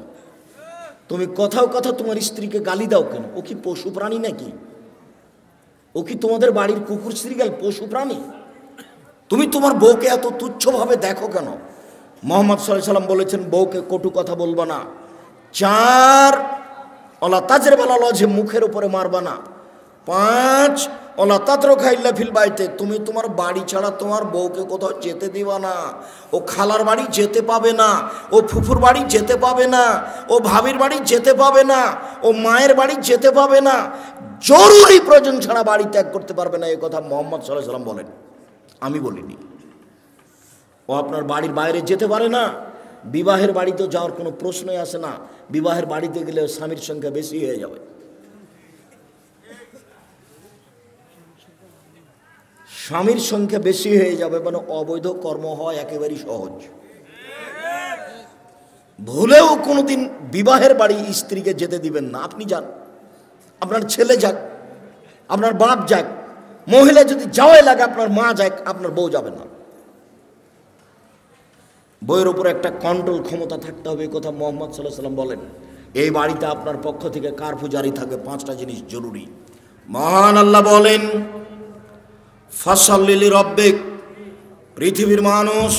তুমি কথাও কথা তোমার স্ত্রীকে গালি দাও কেন? ও কি পশু প্রাণী নাকি? ও কি তোমাদের বাড়ির কুকুর শ্রীগাল পশু প্রাণী? তুমি তোমার বউকে এত তুচ্ছভাবে দেখো কেন? মোহাম্মদ সাল্লাল্লাহু আলাইহি সাল্লাম বলেছেন, বউকে কটু কথা বলবা না। 4, ওলা তাজরিবাল ওয়াজহি, মুখের উপরে মারবা না। 5, ওলা তাতরুকা ইল্লা ফিল বাইতে, তুমি তোমার বাড়ি ছাড়া তোমার বউকে কোথাও যেতে দিবা না। ও খালার বাড়ি যেতে পাবে না, ও ফুফুর বাড়ি যেতে পাবে না, ও ভাবির বাড়ি যেতে পাবে না, ও মায়ের বাড়ি যেতে পাবে না। জরুরি প্রয়োজন ছাড়া বাড়ি ত্যাগ করতে পারবে না। এই কথা মোহাম্মদ সাল্লাল্লাহু আলাইহি সাল্লাম বলেন, আমি বলিনি। ও আপনার বাড়ির বাইরে যেতে পারে না। বিবাহের বাড়িতে যাওয়ার কোনো প্রশ্নই আসে না। বিবাহের বাড়িতে গেলে স্বামীর সংখ্যা বেশি হয়ে যাবে। স্বামীর সংখ্যা বেশি হয়ে যাবে, মানে অবৈধ কর্ম হওয়া একেবারেই সহজ। ভুলেও কোনোদিন বিবাহের বাড়ি স্ত্রীকে যেতে দিবেন না। আপনি যান, আপনার ছেলে যাক, আপনার বাপ যাক, মহিলা যদি যাওয়াই লাগে আপনার মা যাক, আপনার বউ যাবে না। বইয়ের উপর একটা কন্ট্রোল ক্ষমতা থাকতে হবে, এই কথা মোহাম্মদ সাল্লাল্লাহু আলাইহি সাল্লাম বলেন। এই বাড়িতে আপনার পক্ষ থেকে কারফিউ জারি থাকে, 5টা জিনিস জরুরি। মহান আল্লাহ বলেন, ফাসাল্লি লিরাব্বিক, পৃথিবীর মানুষ,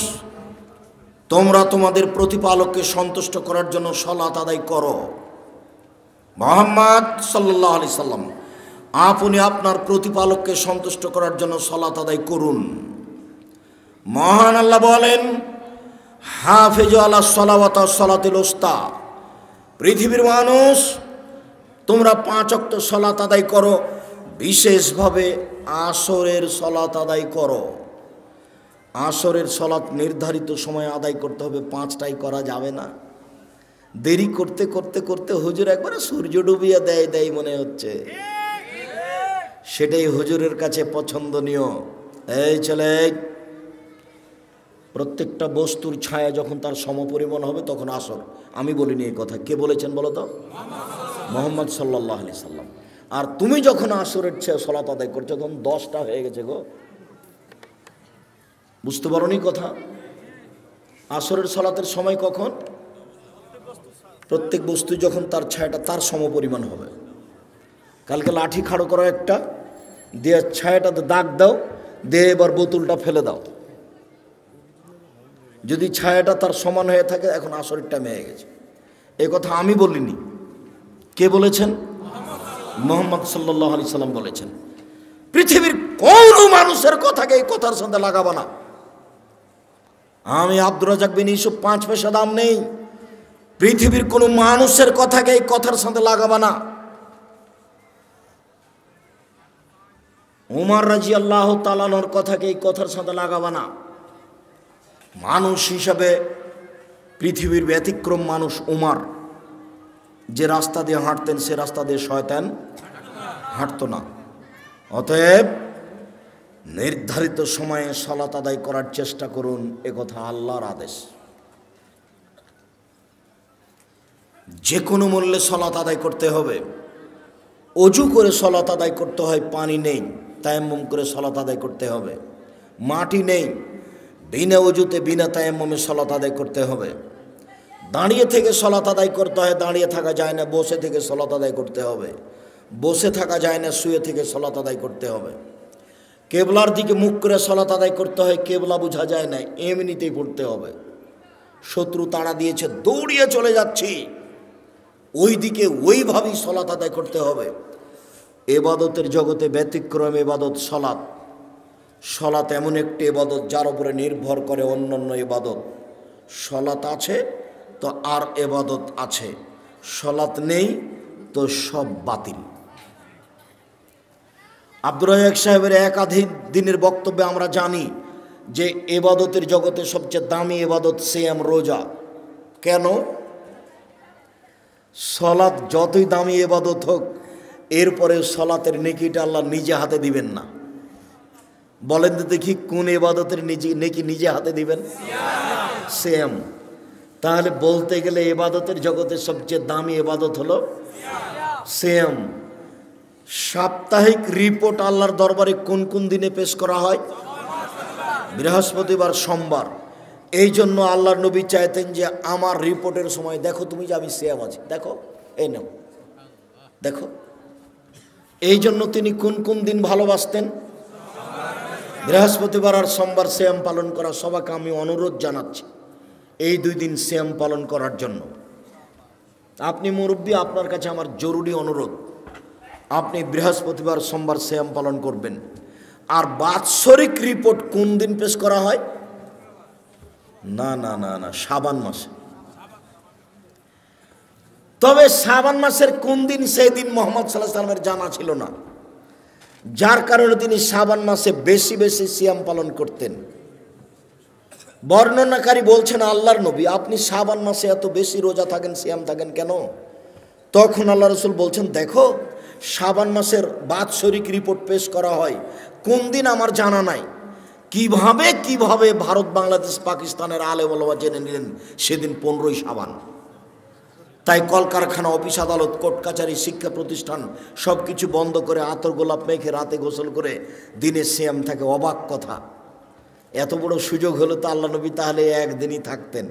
তোমরা তোমাদের প্রতিপালককে সন্তুষ্ট করার জন্য সালাত আদায় করো। মুহাম্মদ সাল্লাল্লাহু আলাইহি সাল্লাম, আপনি আপনার প্রতিপালককে সন্তুষ্ট করার জন্য সালাত আদায় করুন। মহান আল্লাহ বলেন, হাফিজু আলাস সালাওয়াতি ওয়াস সালাতিল উস্তা, পৃথিবীর মানুষ, তোমরা 5 ওয়াক্ত সালাত আদায় করো, বিশেষভাবে আসরের সালাত আদায় করো। আসরের সালাত নির্ধারিত সময়ে আদায় করতে হবে, 5টাই করা যাবে না। দেরি করতে করতে করতে হুজুর একবারে সূর্য ডুবিয়ে দেয় মনে হচ্ছে, সেটাই হুজুরের কাছে পছন্দনীয়। এই ছেলে, প্রত্যেকটা বস্তুর ছায়া যখন তার সমপরিমাণ হবে তখন আসর। আমি বলিনি এই কথা, কে বলেছেন বলো তো? মুহাম্মদ সাল্লাল্লাহু আলাইহি সাল্লাম। আর তুমি যখন আসরের সালাত আদায় করছো তখন 10টা হয়ে গেছে গো। বুঝতে পারোনি কথা? আসরের সালাতের সময় কখন? প্রত্যেক বস্তু যখন তার ছায়াটা তার সমপরিমাণ হবে। কালকে লাঠি খাড়ো করো একটা, দিয়ে ছায়াটাতে দাগ দাও, দিয়ে এবার বোতলটা ফেলে দাও। যদি ছায়াটা তার সমান হয়ে থাকে, এখন আসরের টাইম হয়ে গেছে। এই কথা আমি বলিনি, কে বলেছেন? মুহাম্মদ সাল্লাল্লাহু আলাইহি সাল্লাম বলেছেন। পৃথিবীর কোন মানুষের কথাকে এই কথার সাথে লাগাবো না। আমি আব্দুর রাজ্জাক বিন ইউসুফ 5 পয়সা দাম নেই। পৃথিবীর কোন মানুষের কথাকে এই কথার সাথে লাগাবো না। উমর রাদিয়াল্লাহু তাআলা আনহুর কথাকে এই কথার সাথে লাগাবো না। মানুষ হিসাবে পৃথিবীর ব্যতিক্রম মানুষ উমর, যে রাস্তা দিয়ে হাঁটতেন সে রাস্তা দিয়ে শয়তান হাঁটতো না। অতএব নির্ধারিত সময়ে সালাত আদায় করার চেষ্টা করুন, একথা আল্লাহর আদেশ। যে কোনো মূল্যে সালাত আদায় করতে হবে। অজু করে সালাত আদায় করতে হয়, পানি নেই, তায়াম্মুম করে সালাত আদায় করতে হবে। মাটি নেই, বিনা অজুতে বিনা তায়াম্মুমে সালাত আদায় করতে হবে। দাঁড়িয়ে থেকে সালাত আদায় করতে হয়, দাঁড়িয়ে থাকা যায় না, বসে থেকে সালাত আদায় করতে হবে। বসে থাকা যায় না, শুয়ে থেকে সালাত আদায় করতে হবে। কেবলার দিকে মুখ করে সালাত আদায় করতে হয়, কেবলা বোঝা যায় না, এমনিতেই পড়তে হবে। শত্রু তাড়া দিয়েছে, দৌড়িয়ে চলে যাচ্ছি, ওই দিকে ওইভাবেই সালাত আদায় করতে হবে। এবাদতের জগতে ব্যতিক্রম এবাদত সালাত। সালাত এমন একটি এবাদত যার উপরে নির্ভর করে অন্যান্য এবাদত। সালাত আছে তো আর এবাদত আছে, সালাত নেই তো সব বাতিল। আব্দুর রাজ্জাক সাহেবের একাধিক দিনের বক্তব্যে আমরা জানি যে এবাদতের জগতে সবচেয়ে দামি এবাদত সিয়াম, রোজা। কেন? সালাত যতই দামি এবাদত হোক, এরপরে সালাতের নেকিটা আল্লাহ নিজে হাতে দিবেন না। বলেন তো দেখি, কোন এবাদতের নেকি নিজে হাতে দিবেন? সিয়াম। তাহলে বলতে গেলে ইবাদতের জগতে সবচেয়ে দামি ইবাদত হলো সিয়াম। সাপ্তাহিক রিপোর্ট আল্লাহর দরবারে কোন কোন দিনে পেশ করা হয়? বৃহস্পতিবার, সোমবার। এই জন্য আল্লাহর নবী চাইতেন যে আমার রিপোর্টের সময় দেখো তুমি যে আমি সিয়াম আছি, দেখো এই নাও দেখো। এই জন্য তিনি কোন কোন দিন ভালোবাসতেন? বৃহস্পতিবার আর সোমবার সিয়াম পালন করা। সবাইকে আমি অনুরোধ জানাচ্ছি এই 2 দিন সিয়াম পালন করার জন্য। আপনি মুরব্বী, আপনার কাছে আমার জরুরি অনুরোধ, আপনি বৃহস্পতিবার সোমবার সিয়াম পালন করবেন। আর বাৎসরিক রিপোর্ট কোন দিন পেশ করা হয়? না না না না, শাবান মাসে। তবে শাবান মাসের কোন দিন সেই দিন মুহাম্মদ সাল্লাল্লাহু আলাইহি ওয়াসাল্লামের জানা ছিল না, যার কারণে তিনি শাবান মাসে বেশি বেশি সিয়াম পালন করতেন। বর্ণনাকারী বলছেন, আল্লাহর নবী আপনি শাবান মাসে এত বেশি রোজা থাকেন, সিয়াম থাকেন কেন? তখন আল্লাহ রাসূল বলছেন, দেখো শাবান মাসের বাৎসরিক রিপোর্ট পেশ করা হয় কোন দিন আমার জানা নাই। কিভাবে কিভাবে ভারত, বাংলাদেশ, পাকিস্তানের আলেম ওলামা জেনে নিলেন সেদিন 15ই শাবান। তাই কলকারখানা, অফিস আদালত, কোর্ট কাছারি, শিক্ষা প্রতিষ্ঠান সব কিছু বন্ধ করে আতর গোলাপ মেখে রাতে গোসল করে দিনে সিয়াম থাকে। অবাক কথা, এত বড় সুযোগ হলো তো আল্লাহ নবী তাহলে একদিনই থাকতেন।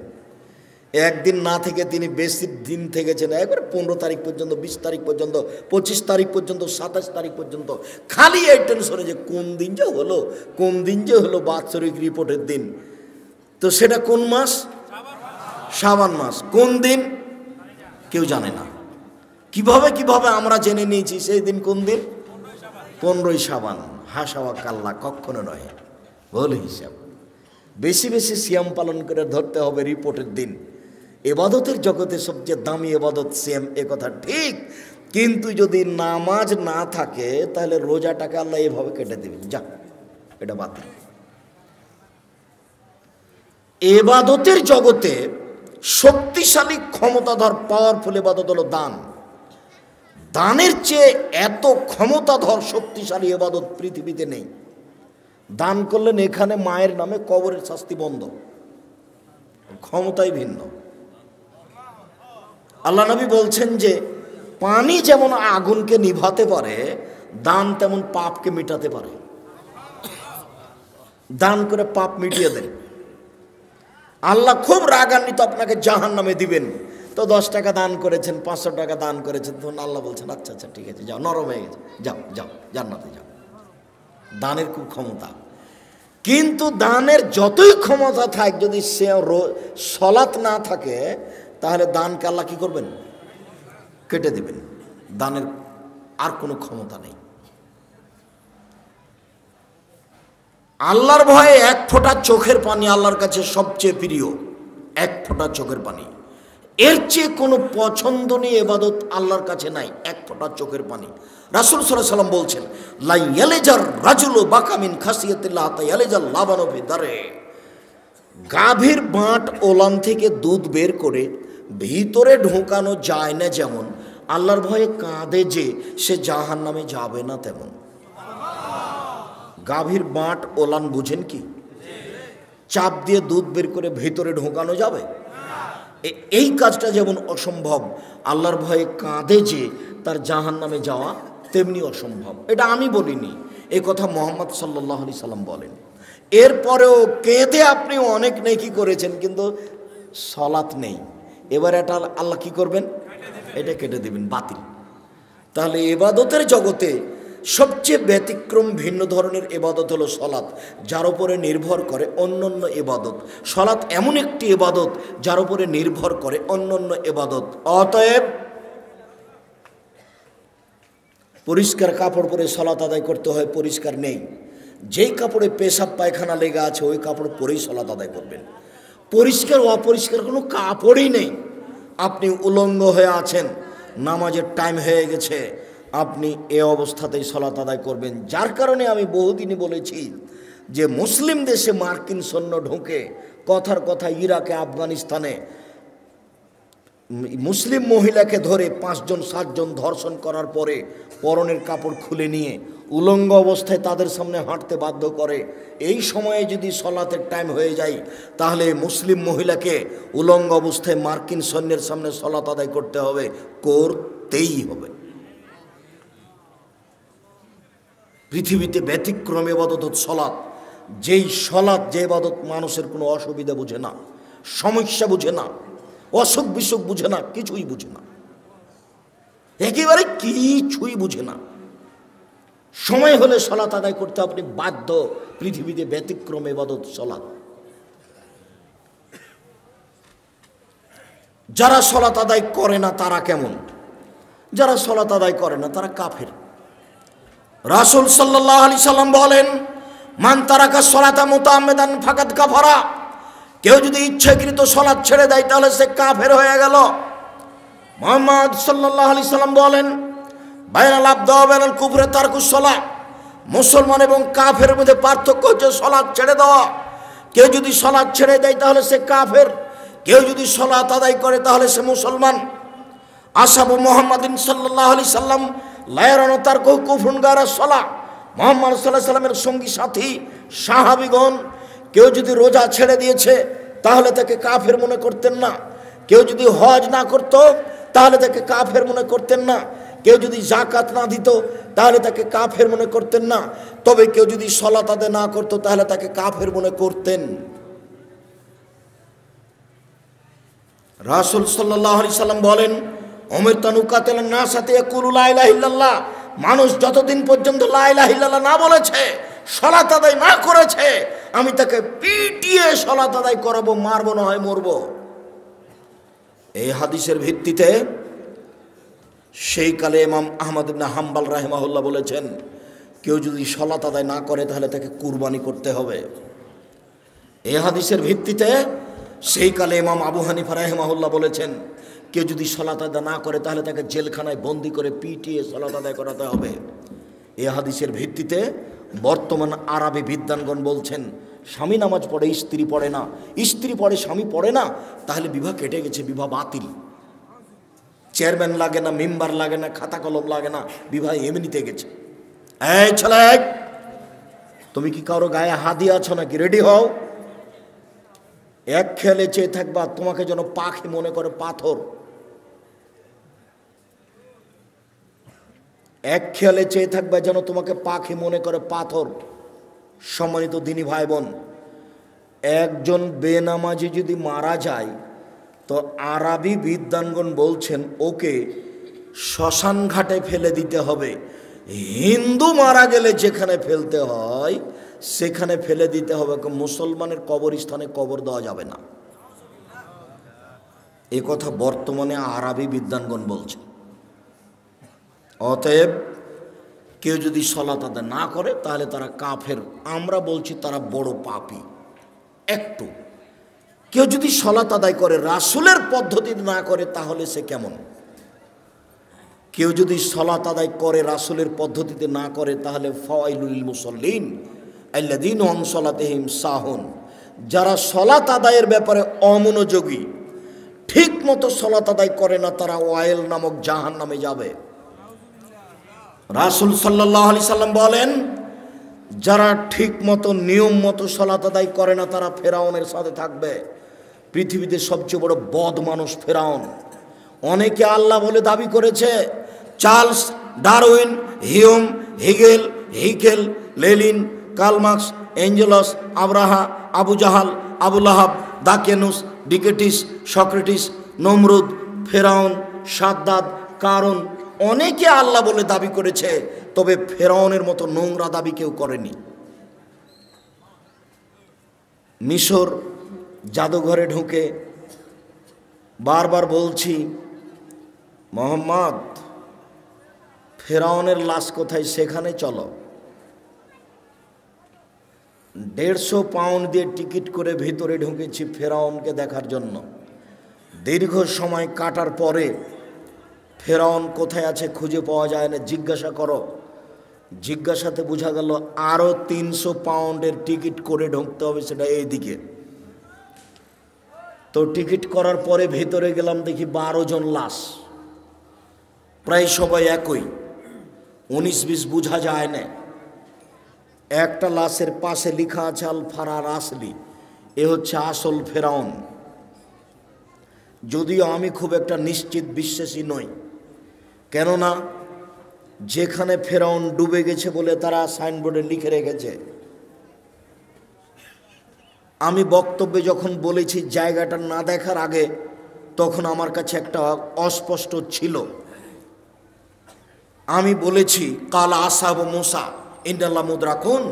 একদিন না থেকে তিনি বেশি দিন থেকেছেন, একবারে 15 তারিখ পর্যন্ত, 20 তারিখ পর্যন্ত, 25 তারিখ পর্যন্ত, 27 তারিখ পর্যন্ত। খালি এই টেনশনে যে কোন দিন যে হলো, কোন দিন যে হলো বাৎসরিক রিপোর্টের দিন। তো সেটা কোন মাস? শাবান মাস। কোন দিন কেউ জানে না। কিভাবে কিভাবে আমরা জেনে নিয়েছি সেই দিন কোন দিন? 15ই শাবান। হাসাওয়া কাল্লা, কখনো নয়, ভুল হিসাব। বেশি বেশি সিয়াম পালন করে ধরতে হবে রিপোর্টের দিন। ইবাদতের জগতে সবচেয়ে দামি ইবাদত সিয়াম, এ কথা ঠিক। কিন্তু যদি নামাজ না থাকে তাহলে রোজাটাকে আল্লাহ এভাবে কেটে দেবেন, যা এটা বাতিল। ইবাদতের জগতে শক্তিশালী, ক্ষমতাধর, পাওয়ারফুল ইবাদত হলো দান। দানের চেয়ে এত ক্ষমতাধর, শক্তিশালী ইবাদত পৃথিবীতে নেই। দান করলেন এখানে মায়ের নামে, কবরের শাস্তি বন্ধ, ক্ষমতাই ভিন্ন। আল্লাহ নবী বলছেন যে পানি যেমন আগুনকে নিভাতে পারে, দান তেমন পাপকে মিটাতে পারে। দান করে পাপ মিটিয়ে দেন। আল্লাহ খুব রাগান্বিত, আপনাকে জাহান্নামে দিবেন। তো 10 টাকা দান করেছেন, 500 টাকা দান করেছেন, তখন আল্লাহ বলছেন আচ্ছা আচ্ছা ঠিক আছে, যাও, নরম হয়ে গেছে, যাও যাও জান্নাতে যাও। দানের খুব ক্ষমতা। কিন্তু দানের যতই ক্ষমতা থাক, যদি সে সলাত না থাকে তাহলে দানকে আল্লাহ কি করবেন? কেটে দিবেন। দানের আর কোনো ক্ষমতা নেই। আল্লাহর ভয়ে 1 ফোঁটা চোখের পানি আল্লাহর কাছে সবচেয়ে প্রিয়। 1 ফোঁটা চোখের পানি, এর চেয়ে কোনো পছন্দনীয় ইবাদত আল্লাহর কাছে নাই। 1 ফোঁটা চোখের পানি। রাসূল সাল্লাল্লাহু আলাইহি ওয়াসাল্লাম বলছেন, লা ইয়ালিজার রাজুলু বাকা মিন খাসিয়াতিল্লাহ তা ইয়ালিজাল লাবানু ফি দারে। গাভীর বাঁট ওলান থেকে দুধ বের করে ভিতরে ঢোকানো যায় না যেমন, আল্লাহর ভয়ে কাঁদে যে সে জাহান্নামে যাবে না তেমন। গাভীর বাঁট ওলান বুঝেন কি? চাপ দিয়ে দুধ বের করে ভিতরে ঢোকানো যাবে? এই কাজটা যেমন অসম্ভব, আল্লাহর ভয়ে কাঁদে যে তার জাহান্নামে যাওয়া তেমনি অসম্ভব। এটা আমি বলিনি, এই কথা মুহাম্মদ সাল্লাল্লাহু আলাইহি সাল্লাম বলেন। এরপরেও কেঁদে আপনি অনেক নেকি করেছেন, কিন্তু সালাত নেই। এবার এটা আল্লাহ কি করবেন? এটা কেটে দেবেন, বাতিল। তাহলে ইবাদতের জগতে সবচেয়ে ব্যতিক্রম, ভিন্ন ধরনের ইবাদত হলো সলাৎ, যার উপরে নির্ভর করে অন্যান্য ইবাদত। সলাৎ এমন একটি ইবাদত যার উপরে নির্ভর করে অন্যান্য ইবাদত। অতএব পরিষ্কার কাপড় পরে সলাৎ আদায় করতে হয়, পরিষ্কার নেই, যেই কাপড়ে পেশাব পায়খানা লেগে আছে ওই কাপড় পরেই সলাৎ আদায় করবেন। পরিষ্কার অপরিষ্কার কোনো কাপড়ই নেই, আপনি উলঙ্গ হয়ে আছেন, নামাজের টাইম হয়ে গেছে, আপনি এ অবস্থাতেই সলাৎ আদায় করবেন। যার কারণে আমি বহুদিনই বলেছি যে মুসলিম দেশে মার্কিন সৈন্য ঢোকে, কথার কথা ইরাকে, আফগানিস্তানে মুসলিম মহিলাকে ধরে 5 জন 7 জন ধর্ষণ করার পরে পরনের কাপড় খুলে নিয়ে উলঙ্গ অবস্থায় তাদের সামনে হাঁটতে বাধ্য করে। এই সময়ে যদি সলাতের টাইম হয়ে যায় তাহলে মুসলিম মহিলাকে উলঙ্গ অবস্থায় মার্কিন সৈন্যের সামনে সলাত আদায় করতে হবে, করতেই হবে। পৃথিবীতে ব্যতিক্রম ইবাদত সলাত। যেই সলাত, যে ইবাদত মানুষের কোনো অসুবিধা বুঝে না, সমস্যা বুঝে না, অসুখ বিসুখ বুঝে না, কিছুই বুঝে না, একেবারে কিছুই বুঝে না। সময় হলে সলাত আদায় করতে আপনি বাধ্য। পৃথিবীতে ব্যতিক্রম ইবাদত সলাত। যারা সলাত আদায় করে না তারা কেমন? যারা সলাত আদায় করে না তারা কাফের। রাসূল সাল্লাল্লাহু আলাইহি সাল্লাম বলেন, মান তারাকা সলাতা মুতাআম্মিদান ফাকাদ কাফারা। কেউ যদি ইচ্ছাকৃত সলাত ছেড়ে দেয় তাহলে সে কাফের হয়ে গেল। মুহাম্মদ সাল্লাল্লাহু আলাইহি সাল্লাম বলেন, বাইনাল আবদি ওয়া বাইনাল কুফরি তারকুস সালাহ। মুসলমান এবং কাফের মধ্যে পার্থক্য হচ্ছে সলাত ছেড়ে দেওয়া। কেউ যদি সলাত ছেড়ে দেয় তাহলে সে কাফের, কেউ যদি সলাত আদায় করে তাহলে সে মুসলমান। আসহাবু মুহাম্মাদিন সাল্লাল্লাহু আলাইহি সাল্লাম লা ইয়ারাউনা তারকুহু কুফরুন গায়রা সালাহ। মুহাম্মদ সাল্লাল্লাহু আলাইহি সাল্লামের সঙ্গী সাথী সাহাবীগণ কেউ যদি রোজা ছেড়ে দিয়েছে তাহলে তাকে কাফের মনে করতেন না। কেউ যদি হজ না করত তাহলে তাকে কাফের মনে করতেন না। কেউ যদি যাকাত না দিত তাহলে তাকে কাফের মনে করতেন না। তবে কেউ যদি সলাত আদায় না করত তাহলে তাকে কাফের মনে করতেন। রাসূল সাল্লাল্লাহু আলাইহি সাল্লাম বলেন, উমিরতু আন উকাতিলান নাস হাত্তা ইয়াকুলু লা ইলাহা ইল্লাল্লাহ। মানুষ যতদিন পর্যন্ত লা ইলাহা ইল্লাল্লাহ না বলেছে, সলাত আদায় না করেছে, আমি তাকে পিটিয়ে সলাত আদায় করাবো, মারবো, না হয় মরবো। এই হাদিসের ভিত্তিতে সেই কালে ইমাম আহমদ ইবনে হাম্বল রাহিমাহুল্লাহ বলেছেন, কেউ যদি সলাত আদায় না করে তাহলে তাকে কুরবানি করতে হবে। এই হাদিসের ভিত্তিতে সেই কালে ইমাম আবু হানিফা রাহিমাহুল্লাহ বলেছেন, কেউ যদি সলাত আদায় না করে তাহলে তাকে জেলখানায় বন্দি করে পিটিয়ে সলাত আদায় করাতে হবে। এই হাদিসের ভিত্তিতে বর্তমান আরবি বিদ্বানগণ বলছেন, স্বামী নামাজ পড়ে স্ত্রী পড়ে না, স্ত্রী পড়ে স্বামী পড়ে না, তাহলে বিবাহ কেটে গেছে, বিবাহ বাতিল। চেয়ারম্যান লাগে না, মেম্বার লাগে না, খাতা কলম লাগে না, বিবাহ এমনিতে গেছে। এই ছেলে, তুমি কি কারো গায়ে হাত দিয়ে আছো নাকি? রেডি হও। এক খেয়ালে চেয়ে থাকবা তোমাকে যেন পাখি মনে করে পাথর। এক খেয়ালে চেয়ে থাকবে যেন তোমাকে পাখি মনে করে পাথর। সম্মানিত দিনী ভাই বোন, একজন বেনামাজি যদি মারা যায় তো আরবি বিদ্বানগণ বলছেন ওকে শ্মশান ঘাটে ফেলে দিতে হবে। হিন্দু মারা গেলে যেখানে ফেলতে হয় সেখানে ফেলে দিতে হবে, মুসলমানের কবরস্থানে কবর দেওয়া যাবে না। এ কথা বর্তমানে আরবি বিদ্বানগণ বলছে। অতএব কেউ যদি সলাত আদায় না করে তাহলে তারা কাফের। আমরা বলছি তারা বড় পাপী। একটু কেউ যদি সলাত আদায় করে রাসূলের পদ্ধতি না করে তাহলে সে কেমন? কেউ যদি সলাত আদায় করে রাসূলের পদ্ধতিতে না করে তাহলে ফাওয়াইলুল লিল মুসাল্লিন আল্লাযীনা আন সালাতিহিম সাহুন। যারা সলাত আদায়ের ব্যাপারে অমনোযোগী, ঠিক মতো সলাত আদায় করে না, তারা ওয়াইল নামক জাহান্নামে যাবে। রাসূল সাল্লাল্লাহু আলাইহি সাল্লাম বলেন, যারা ঠিক মতো নিয়ম মতো সলাত আদায় করে না তারা ফেরাউনের সাথে থাকবে। পৃথিবীতে সবচেয়ে বড় বদ মানুষ ফেরাউন। অনেকে আল্লাহ বলে দাবি করেছে। Charles Darwin, Hume, Hegel, Haeckel, Lenin, Karl Marx, Engels, Abraha, Abu Jahal, Abu Lahab, Dakianus, ডিকেটিস, সক্রেটিস, নমরুদ, ফেরাউন, সাদ্দাদ, কারুন, অনেকে আল্লাহ বলে দাবি করেছে, তবে ফেরাউনের মতো নোংরা দাবি কেউ করেনি। মিশর জাদুঘরে ঢুকে বারবার বলছি, মোহাম্মদ ফেরাউনের লাশ কোথায় সেখানে চলো। 150 পাউন্ড দিয়ে টিকিট করে ভিতরে ঢুকেছি ফেরাউনকে দেখার জন্য। দীর্ঘ সময় কাটার পরে ফেরাউন কোথায় আছে খুঁজে পাওয়া যায় না। জিজ্ঞাসা করো, জিজ্ঞাসাতে বোঝা গেল আরও 300 পাউন্ডের টিকিট করে ঢুকতে হবে, সেটা এইদিকে। তো টিকিট করার পরে ভিতরে গেলাম, দেখি 12 জন লাশ, প্রায় সবাই একই, 19-20 বোঝা যায় না। একটা লাশের পাশে লেখা আছে আল ফারার আসলি, এ হচ্ছে আসল ফেরাউন। যদিও আমি খুব একটা নিশ্চিত বিশ্বাসী নই, কেননা যেখানে ফেরাউন ডুবে গেছে বলে তারা সাইনবোর্ডে লিখে রেখেছে। আমি বক্তব্যে যখন বলেছি জায়গাটা না দেখার আগে, তখন আমার কাছে একটা অস্পষ্ট ছিল। আমি বলেছি কালা আসাব মুসা ইন্দাল্লাহ মুদ্রাকুন,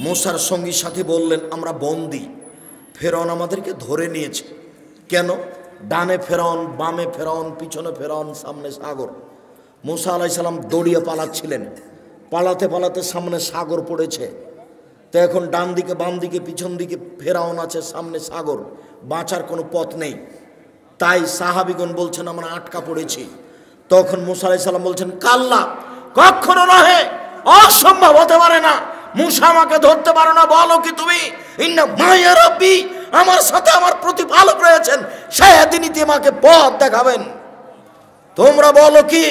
মুসার সঙ্গী সাথী বললেন আমরা বন্দি, ফেরাউন আমাদেরকে ধরে নিয়েছে। কেন? ডানে ফেরাউন, বামে ফেরাউন, পিছনে ফেরাউন, সামনে সাগর। মুসা আলাইহিস সালাম দৌড়িয়ে পালাচ্ছিলেন, পালাতে পালাতে সামনে সাগর পড়েছে। তো এখন ডান দিকে বাম দিকে পিছন দিকে ফেরাউন আছে, সামনে সাগর, বাঁচার কোনো পথ নেই। তাই সাহাবিগণ বলছেন আমরা আটকা পড়েছি। তখন মুসা আলাইহিস সালাম বলছেন কাল্লা, কখনো নহে, অসম্ভব হতে পারে না, মুসা আমাকে ধরতে পারো না। বলো কি তুমি? ইন্না মায়া রাব্বি, আমার সাথে আমার প্রতিপালক রয়েছেন, সেদিনই তিনি আমাকে পথ দেখাবেন। তোমরা বলো কি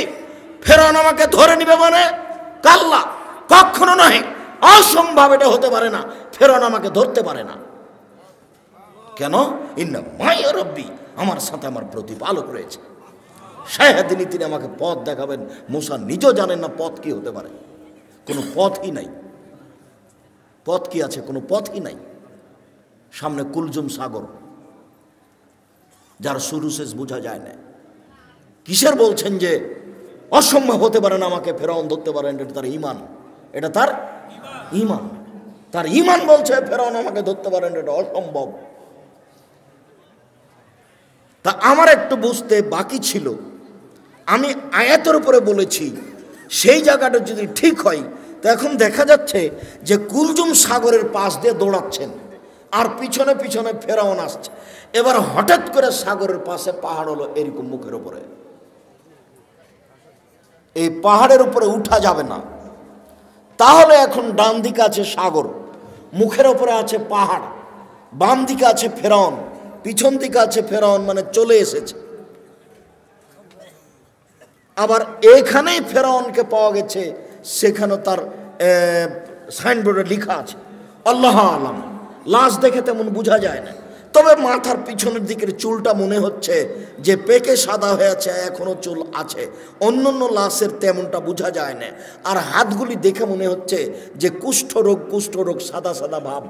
ফেরাউন আমাকে ধরে নিবে? মানে কাল্লা, কখনো নহে, অসম্ভব, এটা হতে পারে না, ফেরাউন আমাকে ধরতে পারে না। কেন? ইন্না মায়া রাব্বি, আমার সাথে আমার প্রতিপালক রয়েছে, সেদিনই তিনি আমাকে পথ দেখাবেন। মুসা নিজেও জানেন না পথ কি হতে পারে, কোনো পথই নাই। পথ কি আছে? কোনো পথই নাই। সামনে কুলজুম সাগর, যার শুরু শেষ বোঝা যায় না। কিসের বলছেন যে অসম্ভব হতে পারে না আমাকে ফেরাউন ধরতে পারেন? এটা তার ইমান, এটা তার ইমান, তার ইমান বলছে ফেরাউন আমাকে ধরতে পারেন, এটা অসম্ভব। তা আমার একটু বুঝতে বাকি ছিল। আমি আয়াতের উপরে বলেছি, সেই জায়গাটা যদি ঠিক হয়, তো এখন দেখা যাচ্ছে যে কুলজুম সাগরের পাশ দিয়ে দৌড়াচ্ছেন আর পিছনে পিছনে ফেরাউন আসছে। এবার হঠাৎ করে সাগরের পাশে পাহাড় হলো এরকম মুখের উপরে, এই পাহাড়ের উপরে উঠা যাবে না। তাহলে এখন ডান দিকে আছে সাগর, মুখের উপরে আছে পাহাড়, বাম দিকে আছে ফেরাউন, পিছন দিকে আছে ফেরাউন, মানে চলে এসেছে। আবার এখানেই ফেরাউনকে পাওয়া গেছে, সেখানেও তার সাইনবোর্ডে লেখা আছে আল্লাহ আলাম। লাশ দেখে তেমন বোঝা যায় না, তবে মাথার পিছনের দিকের চুলটা মনে হচ্ছে যে পেকে সাদা হয়েছে, এখনো চুল আছে। অন্য অন্য লাশের তেমনটা বোঝা যায় না। আর হাতগুলি দেখে মনে হচ্ছে যে কুষ্ঠরোগ সাদা সাদা ভাব।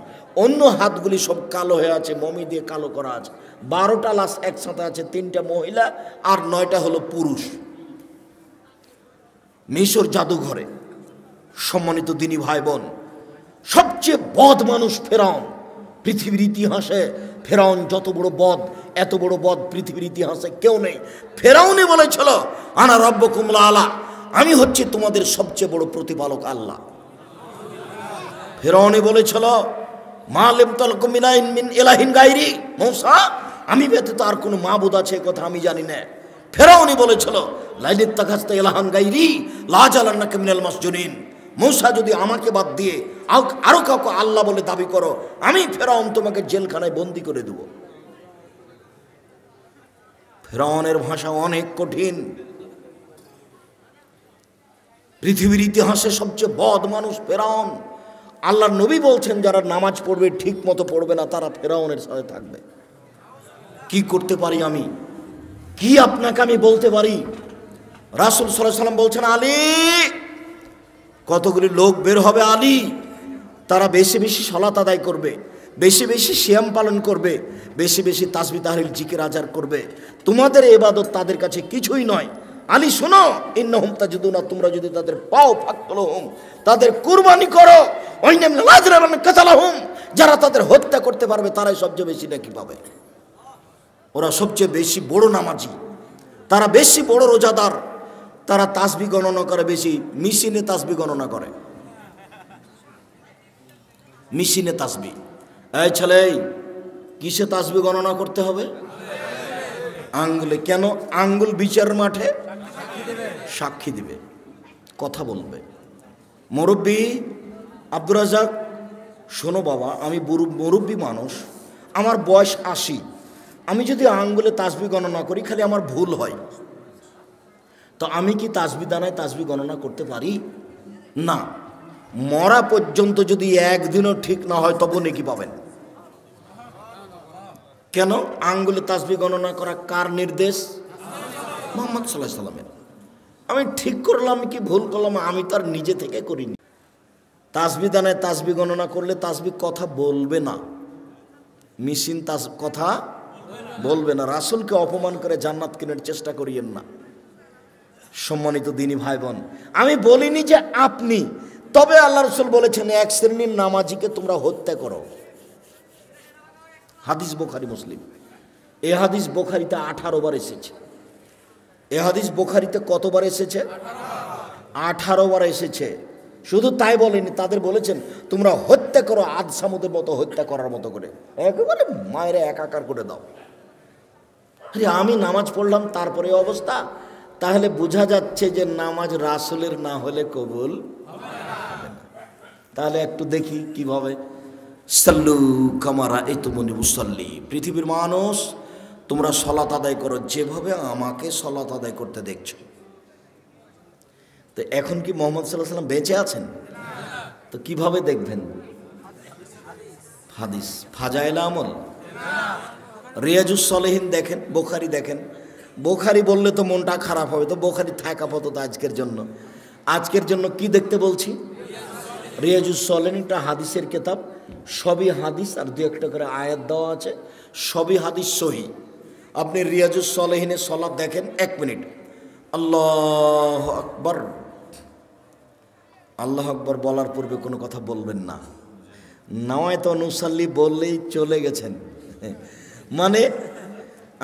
অন্য হাতগুলি সব কালো হয়ে আছে, মমি দিয়ে কালো করা আছে। 12টা লাশ একসাথে আছে, 3টা মহিলা আর 9টা হলো পুরুষ। মিশর জাদুঘরে। সম্মানিত দিনী ভাই বোন, সবচেয়ে বদ মানুষ ফেরাউন। পৃথিবীর ইতিহাসে ফেরাউন যত বড় বদ, এত বড় বদ পৃথিবীর ইতিহাসে কেউ নেই। ফেরাউনই বলেছিল আনা রব্বুকুম আলা, আমি হচ্ছে তোমাদের সবচেয়ে বড় প্রতিপালক আল্লাহ। ফেরাউনই বলেছিল মা লিম তালকুম মিন ইলাহিন গায়রি, মূসা আমি ব্যতীত আর কোনো মাবুদ আছে কথা আমি জানি না। ফেরাউনই বলেছিল লাইলিত তাখাস্তা ইলাহান গায়রি লা জালান্নাকা মিনাল মাসজুনিন, মূসা যদি আমাকে বাদ দিয়ে আরো কাউকে আল্লাহ বলে দাবি করো, আমি ফেরাউন তোমাকে জেলখানায় বন্দি করে দেব। ফেরাউনের ভাষা অনেক কঠিন। পৃথিবীর ইতিহাসে সবচেয়ে বদ মানুষ ফেরাউন। আল্লাহর নবী বলছেন যারা নামাজ পড়বে ঠিক মতো পড়বে না, তারা ফেরাউনের সাথে থাকবে। কি করতে পারি আমি? কি আপনাকে আমি বলতে পারি? রাসূল সাল্লাল্লাহু আলাইহি ওয়াসাল্লাম বলছেন আলী, কতগুলি লোক বের হবে আলী, তারা বেশি বেশি সালাত আদায় করবে, বেশি বেশি সিয়াম পালন করবে, বেশি বেশি তাসবিহ তাহলিল জিকির আজার করবে। তোমাদের ইবাদত তাদের কাছে কিছুই নয়। আলী শোনো, ইন্নাহুম তাজিদুনা, তোমরা যদি তাদের পাও ফাকতুলহুম, তাদের কুরবানি করো, ওয়াইনাম লাযরা মান কাতালাহুম, যারা তাদের হত্যা করতে পারবে তারাই সবচেয়ে বেশি নাকি পাবে। ওরা সবচেয়ে বেশি বড় নামাজি, তারা বেশি বড় রোজাদার, তারা তাসবিহ গণনা করে বেশি, মেশিনে তাসবিহ গণনা করে, মেশিনে তাসবিহ। এই ছেলে, কিসে তাসবিহ গণনা করতে হবে? আঙ্গুলে। কেন? আঙ্গুল বিচার মাঠে সাক্ষী দিবে, কথা বলবে। মুরব্বী আব্দুর রাজ্জাক, শোনো বাবা, আমি মুরব্বী মানুষ, আমার বয়স 80, আমি যদি আঙ্গুলে তাসবিহ গণনা করি খালি আমার ভুল হয়, তো আমি কি তাসবিহ দানায় তাসবিহ গণনা করতে পারি? না। মরা পর্যন্ত যদি একদিনও ঠিক না হয় তবু নেকি পাবেন। কেন? আঙ্গুলে তাসবিহ গণনা করা কার নির্দেশ? মুহাম্মদ সাল্লাল্লাহু আলাইহি সাল্লামের। আমি ঠিক করলাম কি ভুল করলাম আমি তার নিজে থেকে করিনি। তাসবিহ দানায় তাসবিহ গণনা করলে তাসবিহ কথা বলবে না, মেশিন কথা বলবে না। রাসূলকে অপমান করে জান্নাত কেনার চেষ্টা করিয়েন না। সম্মানিত দিনী ভাই বোন, আমি বলিনি যে আপনি, তবে আল্লাহ রাসূল বলেছেন এক শ্রেণীর নামাজিকে তোমরা হত্যা করো। হাদিস বুখারী মুসলিম। এ হাদিস বুখারীতে 18 বার এসেছে। এ হাদিস বুখারীতে কতবার এসেছে? 18 বার এসেছে। শুধু তাই বলেনি, তাদের বলেছেন তোমরা হত্যা করো আদ সামুদের মতো, হত্যা করার মতো করে একেবারে মায়ের একাকার করে দাও। আরে আমি নামাজ পড়লাম তারপরে অবস্থা, তাহলে বোঝা যাচ্ছে যে নামাজ রাসূলের না হলে কবুল হবে না। তাহলে একটু দেখি কিভাবে। সাল্লু কামা রাআইতুমুনি উসাল্লি। পৃথিবীর মানুষ তোমরা সালাত আদায় করো যেভাবে আমাকে সালাত আদায় করতে দেখছো। তো এখন কি মুহাম্মদ সাল্লাল্লাহু আলাইহি ওয়াসাল্লাম বেঁচে আছেন? তো কিভাবে দেখবেন? হাদিস, ফাজাইল আমল, রিয়াজুস সলিহিন দেখেন, বুখারী দেখেন। বুখারী বললে তো মনটা খারাপ হবে, তো বুখারী থাক আপাতত আজকের জন্য। আজকের জন্য কি দেখতে বলছি? রিয়াজুস সলিহিন, একটা হাদিসের কিতাব, সবই হাদিস আর দু একটা করে আয়াত দেওয়া আছে, সবই হাদিস সহি। আপনি রিয়াজুস সলিহিনের সালাত দেখেন, 1 মিনিট আল্লাহু আকবার, আল্লাহু আকবার বলার পূর্বে কোনো কথা বলবেন না। নাওয়াইতু নুসাল্লি বললেই চলে গেছেন। মানে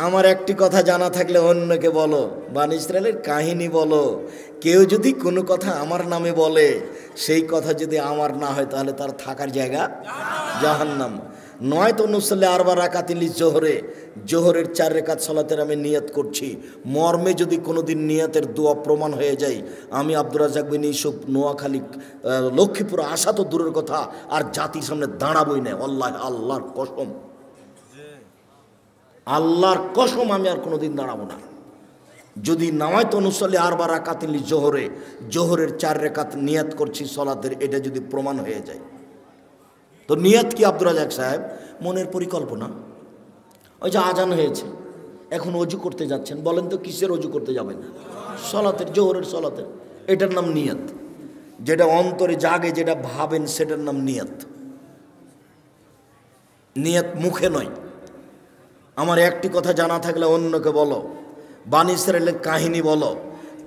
আমার একটি কথা জানা থাকলে অন্যকে বলো, বনী ইসরাইলের কাহিনী বলো। কেউ যদি কোনো কথা আমার নামে বলে, সেই কথা যদি আমার না হয় তাহলে তার থাকার জায়গা জাহান্নাম। নয়তো নুসাল্লি আরবা রাকাতিন লিজোহরে, জোহরের 4 রাকাত সালাতের আমি নিয়ত করছি, মর্মে যদি কোনোদিন নিয়তের দোয়া প্রমাণ হয়ে যায়, আমি আব্দুর রাজ্জাক বিন ইউসুফ নোয়াখালী লক্ষ্মীপুর আসা তো দূরের কথা, আর জাতির সামনে দাঁড়াবই না। আল্লাহর কসম, আল্লাহর কসম আমি আর কোনোদিন দাঁড়াবো না। যদি নাওয়াইতু নুসাল্লি আরবা রাকাতিন লিজোহরে, জোহরের 4 রাকাত নিয়ত করছি সালাতের, এটা যদি প্রমাণ হয়ে যায়। তো নিয়ত কি আব্দুর রাজ্জাক সাহেব? মনের পরিকল্পনা। ওই যে আজান হয়েছে, এখন অজু করতে যাচ্ছেন, বলেন তো কিসের অজু করতে যাবেন? সালাতের, জোহরের সালাতের। এটার নাম নিয়ত। যেটা অন্তরে জাগে, যেটা ভাবেন, সেটার নাম নিয়ত। নিয়ত মুখে নয়। আমার একটি কথা জানা থাকলে অন্যকে বলো, বনী ইসরাইলের কাহিনী বলো।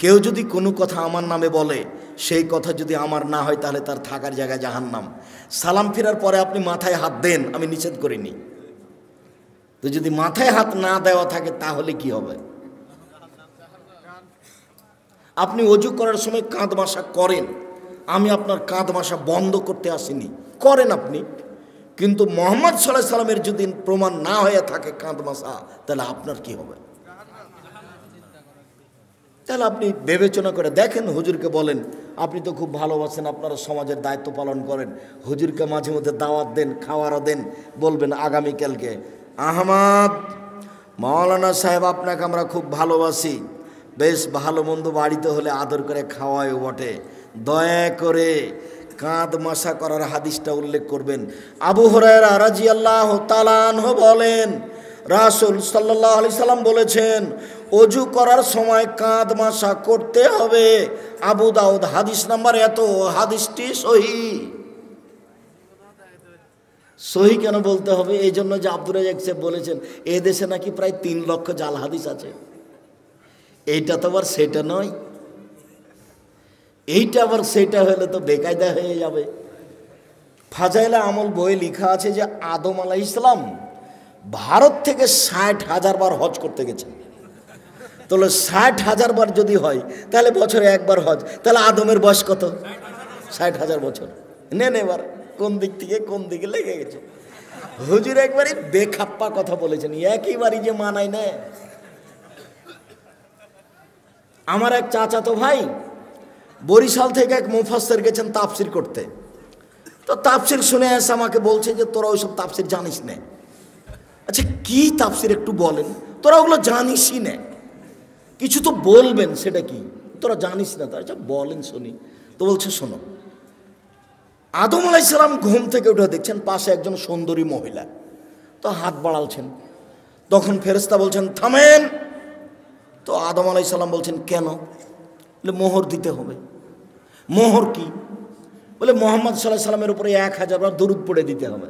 কেউ যদি কোনো কথা আমার নামে বলে, সেই কথা যদি আমার না হয় তাহলে তার থাকার জায়গা জাহান্নাম। সালাম ফেরার পরে আপনি মাথায় হাত দেন, আমি নিষেধ করিনি। তো যদি মাথায় হাত না দেওয়া থাকে তাহলে কি হবে? আপনি অজু করার সময় কাঁধ মাসা করেন, আমি আপনার কাঁধ মাসা বন্ধ করতে আসিনি, করেন আপনি। কিন্তু মুহাম্মদ সাল্লাল্লাহু আলাইহি সাল্লামের যদি প্রমাণ না হয়ে থাকে কাঁধ মাসা, তাহলে আপনার কি হবে? তাহলে আপনি বিবেচনা করে দেখেন, হুজুরকে বলেন, আপনি তো খুব ভালোবাসেন, আপনারা সমাজের দায়িত্ব পালন করেন, হুজুরকে মাঝে মধ্যে দাওয়াত দেন, খাওয়ারও দেন। বলবেন আগামীকালকে, আহমদ মাওলানা সাহেব আপনাকে আমরা খুব ভালোবাসি, বেশ ভালো মন্দ বাড়িতে হলে আদর করে খাওয়ায় বটে, দয়া করে কাঁধ মাসা করার হাদিসটা উল্লেখ করবেন। আবু হুরায়রা রাদিয়াল্লাহু তাআলা আনহু বলেন, রাসূল সাল্লাল্লাহু আলাইহি সাল্লাম বলেছেন অজু করার সময় কাঁধ মাসা করতে হবে। আবু দাউদ হাদিস নাম্বার এত, হাদিসটি সহি। সহি কেন বলতে হবে? এই জন্য যে আব্দুর রাজ্জাক সাহেব বলেছেন এ দেশে নাকি প্রায় 3 লক্ষ জাল হাদিস আছে। এইটা তো আবার সেটা নয়, এইটা আবার সেটা হলে তো বেকায়দা হয়ে যাবে। ফাজাইলে আমল বইয়ে লেখা আছে যে আদম আলাইহিস সালাম ভারত থেকে 60,000 বার হজ করতে গেছেন। তাহলে 60,000 বার যদি হয় তাহলে বছরে একবার হজ, তাহলে আদমের বয়স কত? 60,000 বছর। নেন এবার কোন দিক থেকে কোন দিকে লেগে গেছে। হুজুর একবারই বেখাপ্পা কথা বলেছেন, একইবারই যে মানায় না। আমার এক চাচাতো ভাই বরিশাল থেকে এক মুফাসসির গেছেন তাফসির করতে। তো তাফসির শুনে এসে আমাকে বলছে যে তোরা ওইসব তাফসির জানিস না। আচ্ছা কি তাফসির একটু বলেন, তোরা ওগুলো জানিসই না, কিছু তো বলবেন, সেটা কি তোরা জানিস না? তার আচ্ছা বলেন শুনি। তো বলছে শোনো, আদম আলাইহিস সালাম ঘুম থেকে উঠে দেখছেন পাশে একজন সুন্দরী মহিলা, তো হাত বাড়ালছেন। তখন ফেরেশতা বলছেন থামেন। তো আদম আলাইহিস সালাম বলছেন কেন? বলে মোহর দিতে হবে। মোহর কি? বলে মুহাম্মদ সাল্লাল্লাহু আলাইহি সাল্লামের উপরে 1000 বার দরুদ পড়ে দিতে হবে।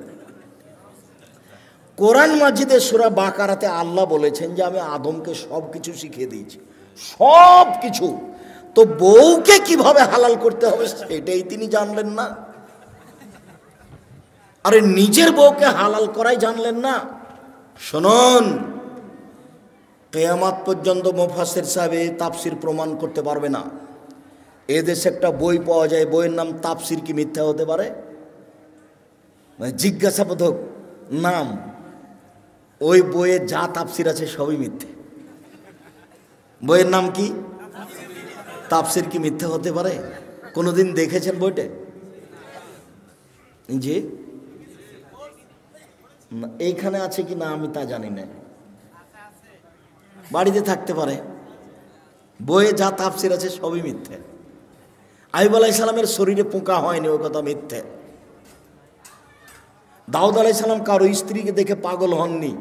কোরআন মাজিদে সূরা বাকারাতে আল্লাহ বলেছেন যে আমি আদমকে সব কিছু শিখিয়ে দিয়েছি, সব কিছু। তো বউকে কিভাবে হালাল করতে হবে সেটাই তিনি জানলেন না? আরে নিজের বউকে হালাল করাই জানলেন না? শুনুন, কিয়ামত পর্যন্ত মুফাসসির সাহেব তাফসীর প্রমাণ করতে পারবে না। এদেশে একটা বই পাওয়া যায়, বইয়ের নাম তাফসীর কি মিথ্যা হতে পারে? মানে জিজ্ঞাসাবোধক নাম। ওই বইয়ে যা তাফসীর আছে সবই মিথ্যে। বইয়ের নাম কি? তাফসীর কি মিথ্যা হতে পারে? কোনোদিন দেখেছেন বইটা? জি, এইখানে আছে কি না আমি তা জানি না, বাড়িতে থাকতে পারে। বইয়ে যা তাফসীর আছে সবই মিথ্যে। আইয়ুব আলাইহিস সালামের শরীরে পোকা হয়নি, ওই কথা মিথ্যে। দাউদ আলাইহিস সালাম কারো স্ত্রীকে দেখে পাগল হননি।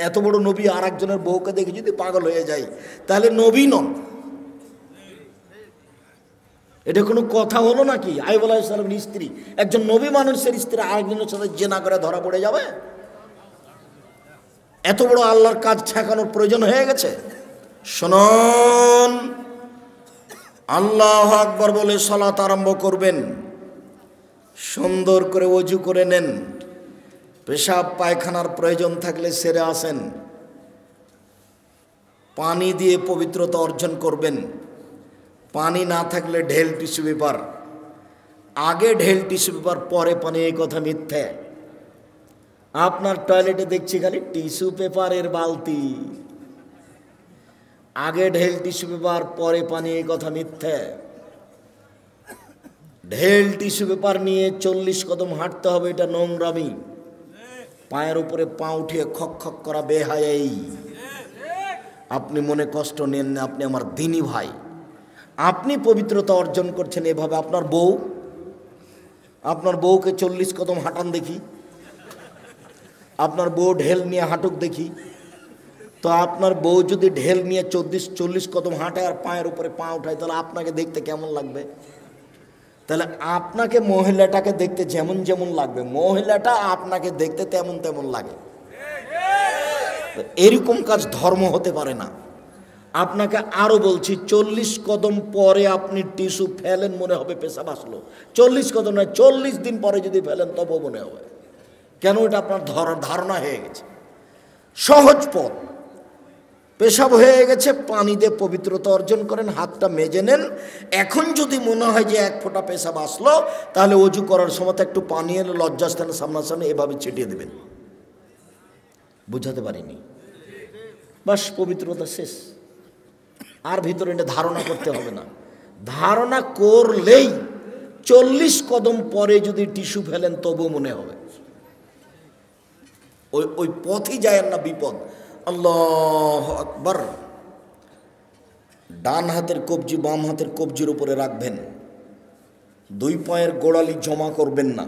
এত বড় নবী আর একজনের বউকে দেখে যদি পাগল হয়ে যায় তাহলে নবী নন। এটা কোনো কথা হলো নাকি? আইয়ুব আলাইহিস সালামের স্ত্রী, একজন নবী মানুষের স্ত্রী আরেকজনের সাথে জিনা করে ধরা পড়ে যাবে? এত বড় আল্লাহর কাজ ঠেকানোর প্রয়োজন হয়ে গেছে? শুনুন, আল্লাহু আকবার বলে সালাত আরম্ভ করবেন। সুন্দর করে ওযু করে নেন। পেশাব পায়খানার প্রয়োজন থাকলে সেরে আসেন। পানি দিয়ে পবিত্রতা অর্জন করবেন। পানি না থাকলে ঢেল টিস্যু পেপার। আগে ঢেল টিস্যু পেপার পরে পানি, এই কথা মিথ্যে। আপনার টয়লেটে দেখছি খালি টিস্যু পেপারের বালতি। আগে ঢেল টিস্যু পেপার পরে পানি, এই কথা মিথ্যে। ঢেল টিস্যু পেপার নিয়ে 40 কদম হাঁটতে হবে, এটা নোংরামি। পায়ের উপরে পা উঠিয়ে খক খক করা বেহায়াই। আপনি মনে কষ্ট নেন না, আপনি আমার দিনী ভাই। আপনি পবিত্রতা অর্জন করছেন এভাবে। আপনার বউকে 40 কদম হাঁটান দেখি। আপনার বউ ঢেল নিয়ে হাঁটুক দেখি। তো আপনার বউ যদি ঢেল নিয়ে 40 কদম হাঁটে আর পায়ের উপরে পা উঠায়, তাহলে আপনাকে দেখতে কেমন লাগবে? তাহলে আপনাকে মহিলাটাকে দেখতে যেমন যেমন লাগবে, মহিলাটা আপনাকে দেখতে তেমন তেমন লাগে। এরকম কাজ ধর্ম হতে পারে না। আপনাকে আরো বলছি, 40 কদম পরে আপনি টিস্যু ফেলেন, মনে হবে পেশাব আসলো। 40 কদম নয়, 40 দিন পরে যদি ফেলেন তবুও মনে হবে। কেন? এটা আপনার ধারণা হয়ে গেছে। সহজ পথ। পেশাব হয়ে গেছে, পানি দিয়ে পবিত্রতা অর্জন করেন, হাতটা মেজে নেন। এখন যদি মনে হয় যে 1 ফোঁটা পেশাব আসলো, তাহলে অজু করার সময় একটু পানি এলে লজ্জাস্থানে সামনাসামনি এভাবে ছিটিয়ে দেবেন। বুঝাতে পারিনি? বাস, পবিত্রতা শেষ। আর ভিতরে এটা ধারণা করতে হবে না। ধারণা করলেই 40 কদম পরে যদি টিস্যু ফেলেন তবুও মনে হবে। ওই পথই যায় না, বিপদ। আল্লাহু আকবার। ডান হাতের কবজি বাম হাতের কবজির উপরে রাখবেন। 2 পায়ের গোড়ালি জমা করবেন না।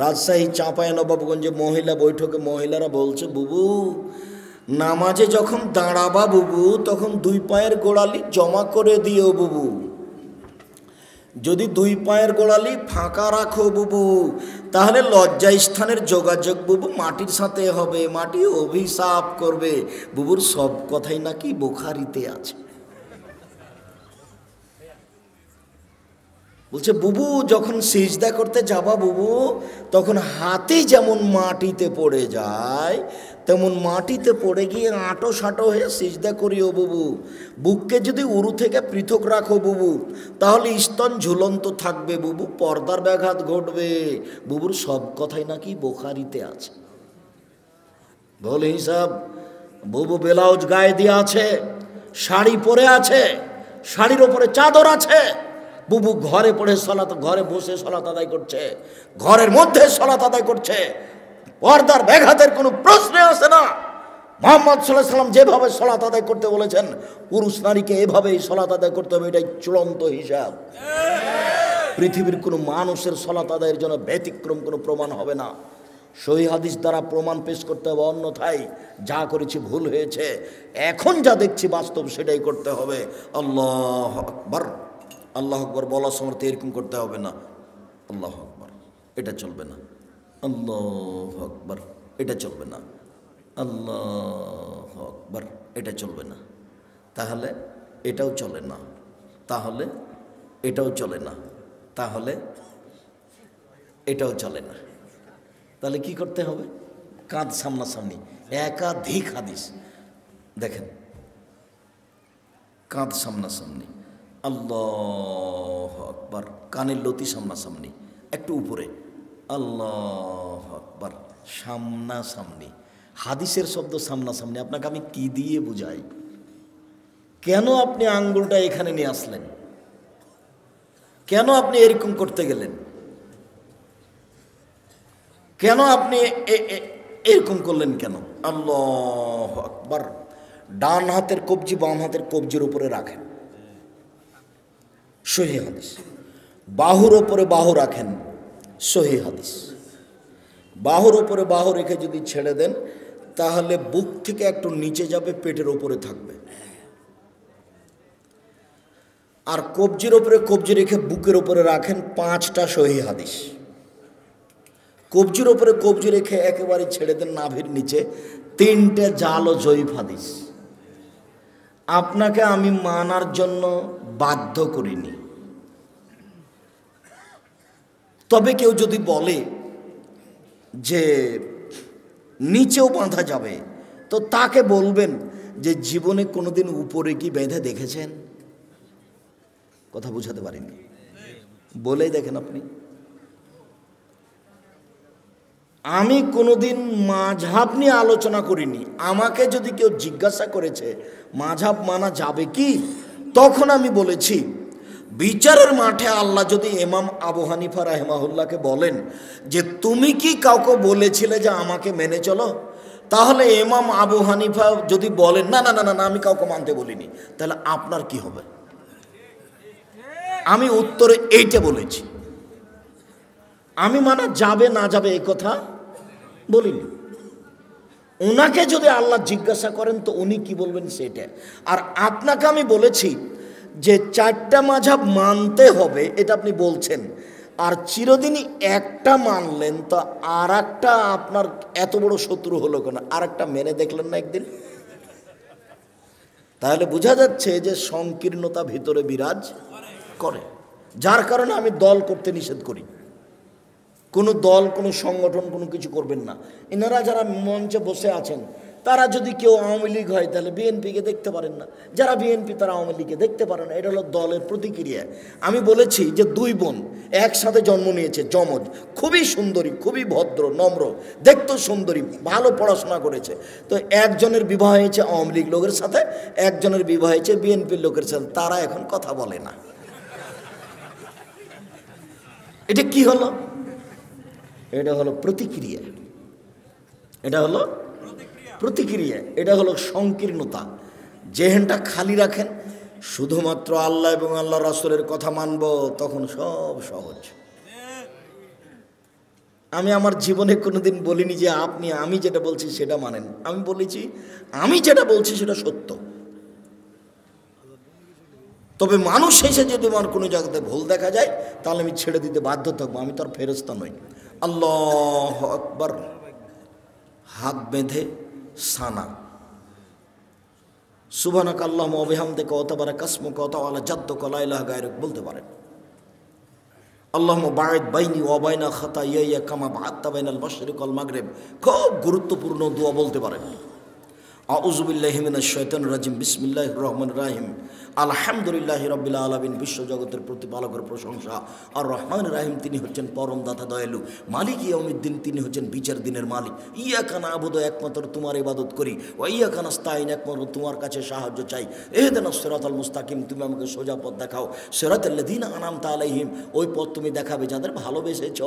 রাজশাহী চাঁপাইনবাবগঞ্জে মহিলা বৈঠকে মহিলারা বলছে, বুবু নামাজে যখন দাঁড়াবা বুবু, তখন 2 পায়ের গোড়ালি জমা করে দিও বুবু। যদি 2 পায়ের গোড়ালি ফাঁকা রাখো বুবু, তাহলে লজ্জা স্থানের যোগাযোগ বুবু মাটির সাথে হবে, মাটি অভিশাপ করবে। বুবুর সব কথাই নাকি বুখারীতে আছে। বলছে বুবু যখন সিজদা করতে যাবা বুবু, তখন হাতে যেমন মাটিতে পড়ে যায়, তেমন মাটিতে পড়ে গিয়ে আঁটো সাঁটো হয়ে সিজদা করিও বুবু। বুককে যদি উরু থেকে পৃথক রাখো বুবু, তাহলে স্তন ঝুলন্ত থাকবে বুবু, পর্দার ব্যাঘাত ঘটবে। বুবুর সব কথাই নাকি বুখারীতে আছে। বল হিসাব, বুবু ব্লাউজ গায়ে দিয়ে আছে, শাড়ি পরে আছে, শাড়ির ওপরে চাদর আছে। বুবু ঘরে পড়ে ঘরে বসে সালাত আদায় করছে, ঘরের মধ্যে সালাত আদায় করছে। পর্দার ব্যাঘাতের কোনো প্রশ্ন আসে না। মুহাম্মদ সাল্লাল্লাহু আলাইহি ওয়াসাল্লাম যেভাবে সালাত আদায় করতে বলেছেন, পুরুষ নারীকে এভাবেই সালাত আদায় করতে হবে। এটাই চূড়ান্ত হিসাব। পৃথিবীর কোনো মানুষের সালাত আদায়ের জন্য ব্যতিক্রম কোনো প্রমাণ হবে না। সহিহ হাদিস দ্বারা প্রমাণ পেশ করতে হবে, অন্যথায় যা করেছি ভুল হয়েছে, এখন যা দেখছি বাস্তব সেটাই করতে হবে। আল্লাহ আকবার, আল্লাহ আকবার বলার সময় এরকম করতে হবে না, আল্লাহ আকবার এটা চলবে না, আল্লাহ আকবার এটা চলবে না, আল্লাহ আকবার এটা চলবে না। তাহলে এটাও চলে না, তাহলে এটাও চলে না, তাহলে এটাও চলে না। তাহলে কি করতে হবে? কাঁধ সামনাসামনি, একাধিক হাদিস দেখেন, কাঁধ সামনাসামনি, আল্লাহ আকবার, কানের লতি সামনাসামনি, একটু উপরে, আল্লাহ আকবার, সামনাসামনি। হাদিসের শব্দ সামনাসামনি। আপনাকে আমি কি দিয়ে বুঝাই? কেন আপনি আঙ্গুলটা এখানে নিয়ে আসলেন? কেন আপনি এরকম করতে গেলেন? কেন আপনি এরকম করলেন কেন? আল্লাহ আকবার। ডান হাতের কবজি বাম হাতের কবজির উপরে রাখেন, সহিহ হাদিস। বাহুর ওপরে বাহু রাখেন, সহিহ হাদিস। বাহুর ওপরে বাহু রেখে যদি ছেড়ে দেন তাহলে বুক থেকে একটু নিচে যাবে, পেটের ওপরে থাকবে। আর কবজির ওপরে কবজি রেখে বুকের ওপরে রাখেন, 5টা সহিহ হাদিস। কবজির ওপরে কবজি রেখে একেবারে ছেড়ে দেন নাভির নিচে, 3টে জাল ও জয়ীফ হাদিস। আপনাকে আমি মানার জন্য বাধ্য করিনি। তবে কেউ যদি বলে যে নিচেও বাঁধা যাবে, তো তাকে বলবেন যে জীবনে কোনোদিন উপরে কি বেঁধে দেখেছেন? কথা বুঝাতে পারিনি, বলেই দেখেন আপনি। আমি কোনোদিন মাযহাব নিয়ে আলোচনা করিনি। আমাকে যদি কেউ জিজ্ঞাসা করেছে মাযহাব মানা যাবে কি, তখন আমি বলেছি বিচারের মাঠে আল্লাহ যদি ইমাম আবু হানিফা রাহিমাহুল্লাহকে বলেন যে তুমি কি কাউকে বলেছিলে যে আমাকে মেনে চলো, তাহলে ইমাম আবু হানিফা যদি বলেন না না না না আমি কাউকে মানতে বলিনি, তাহলে আপনার কি হবে? আমি উত্তরে এইটা বলেছি। আমি মানা যাবে না যাবে এই কথা বলিনি। ওনাকে যদি আল্লাহ জিজ্ঞাসা করেন তো উনি কি বলবেন সেটা। আর আপনাকে আমি বলেছি যে 4টা মাযহাব মানতে হবে, এটা আপনি বলছেন, আর চিরদিনই একটা মানলেন, তো আর একটা আপনার এত বড় শত্রু হলো কেন? আর একটা মেনে দেখলেন না একদিন? তাহলে বোঝা যাচ্ছে যে সংকীর্ণতা ভিতরে বিরাজ করে, যার কারণে আমি দল করতে নিষেধ করি। কোনো দল, কোনো সংগঠন, কোনো কিছু করবেন না। এনারা যারা মঞ্চে বসে আছেন তারা যদি কেউ আওয়ামী লীগ হয় তাহলে বিএনপিকে দেখতে পারেন না, যারা বিএনপি তারা আওয়ামী লীগকে দেখতে পারে না। এটা হলো দলের প্রতিক্রিয়া। আমি বলেছি যে 2 বোন একসাথে জন্ম নিয়েছে, যমজ, খুবই সুন্দরী, খুবই ভদ্র, নম্র, দেখতেও সুন্দরী, ভালো পড়াশোনা করেছে। তো একজনের বিবাহ হয়েছে আওয়ামী লীগ লোকের সাথে, একজনের বিবাহ হয়েছে বিএনপির লোকের সাথে। তারা এখন কথা বলে না। এটা কি হলো? এটা হলো প্রতিক্রিয়া, এটা হলো প্রতিক্রিয়া, এটা হলো সংকীর্ণতা। জেহেনটা খালি রাখেন, শুধুমাত্র আল্লাহ এবং আল্লাহ রাসূলের কথা মানব, তখন সব সহজ। আমি আমার জীবনে কোনোদিন বলিনি যে আপনি আমি যেটা বলছি সেটা মানেন। আমি বলেছি আমি যেটা বলছি সেটা সত্য। তবে মানুষ শেষে যদি আমার কোনো জায়গাতে ভুল দেখা যায় তাহলে আমি ছেড়ে দিতে বাধ্য থাকবো, আমি তো আর ফেরেশতা নই। আল্লাহু আকবার। হাত বেঁধে সানা, সুবহানাকা আল্লাহুম্মা ওয়া বিহামদিকা ওয়া তাবারাকা ইসমুকা ওয়া তাআলা জাদ্দুকা লা ইলাহা গায়রুক বলতে পারেন। আল্লাহুম্মা বা'id বাইনি ওয়া বাইনা খাতায়ায়া কামা বা'আদতা বাইনাল মাশরিক ওয়াল মাগরিব, খুব গুরুত্বপূর্ণ দোয়া বলতে পারেন। আউযু বিল্লাহি মিনাশ শাইতানির রাজিম, বিসমিল্লাহির রহমানির রহিম, আলহামদুলিল্লাহি রাব্বিল আলামিন, বিশ্বজগতের প্রতিপালকের প্রশংসা। আর রহমানির রহিম, তিনি হচ্ছেন পরম দাতা দয়ালু। মালিক ইয়াউমিদ্দিন, তিনি হচ্ছেন বিচার দিনের মালিক। ইয়াকা না'বুদু, একমাত্র তোমার ইবাদত করি। ওয়া ইয়াকা নাস্তাইন, একমাত্র তোমার কাছে সাহায্য চাই। ইহদিনাস সিরাতাল মুস্তাকিম, তুমি আমাকে সোজা পথ দেখাও। সিরাতাল লাযিনা আন'আমতা আলাইহিম, ওই পথ তুমি দেখাবে যাদের ভালোবেসেছ।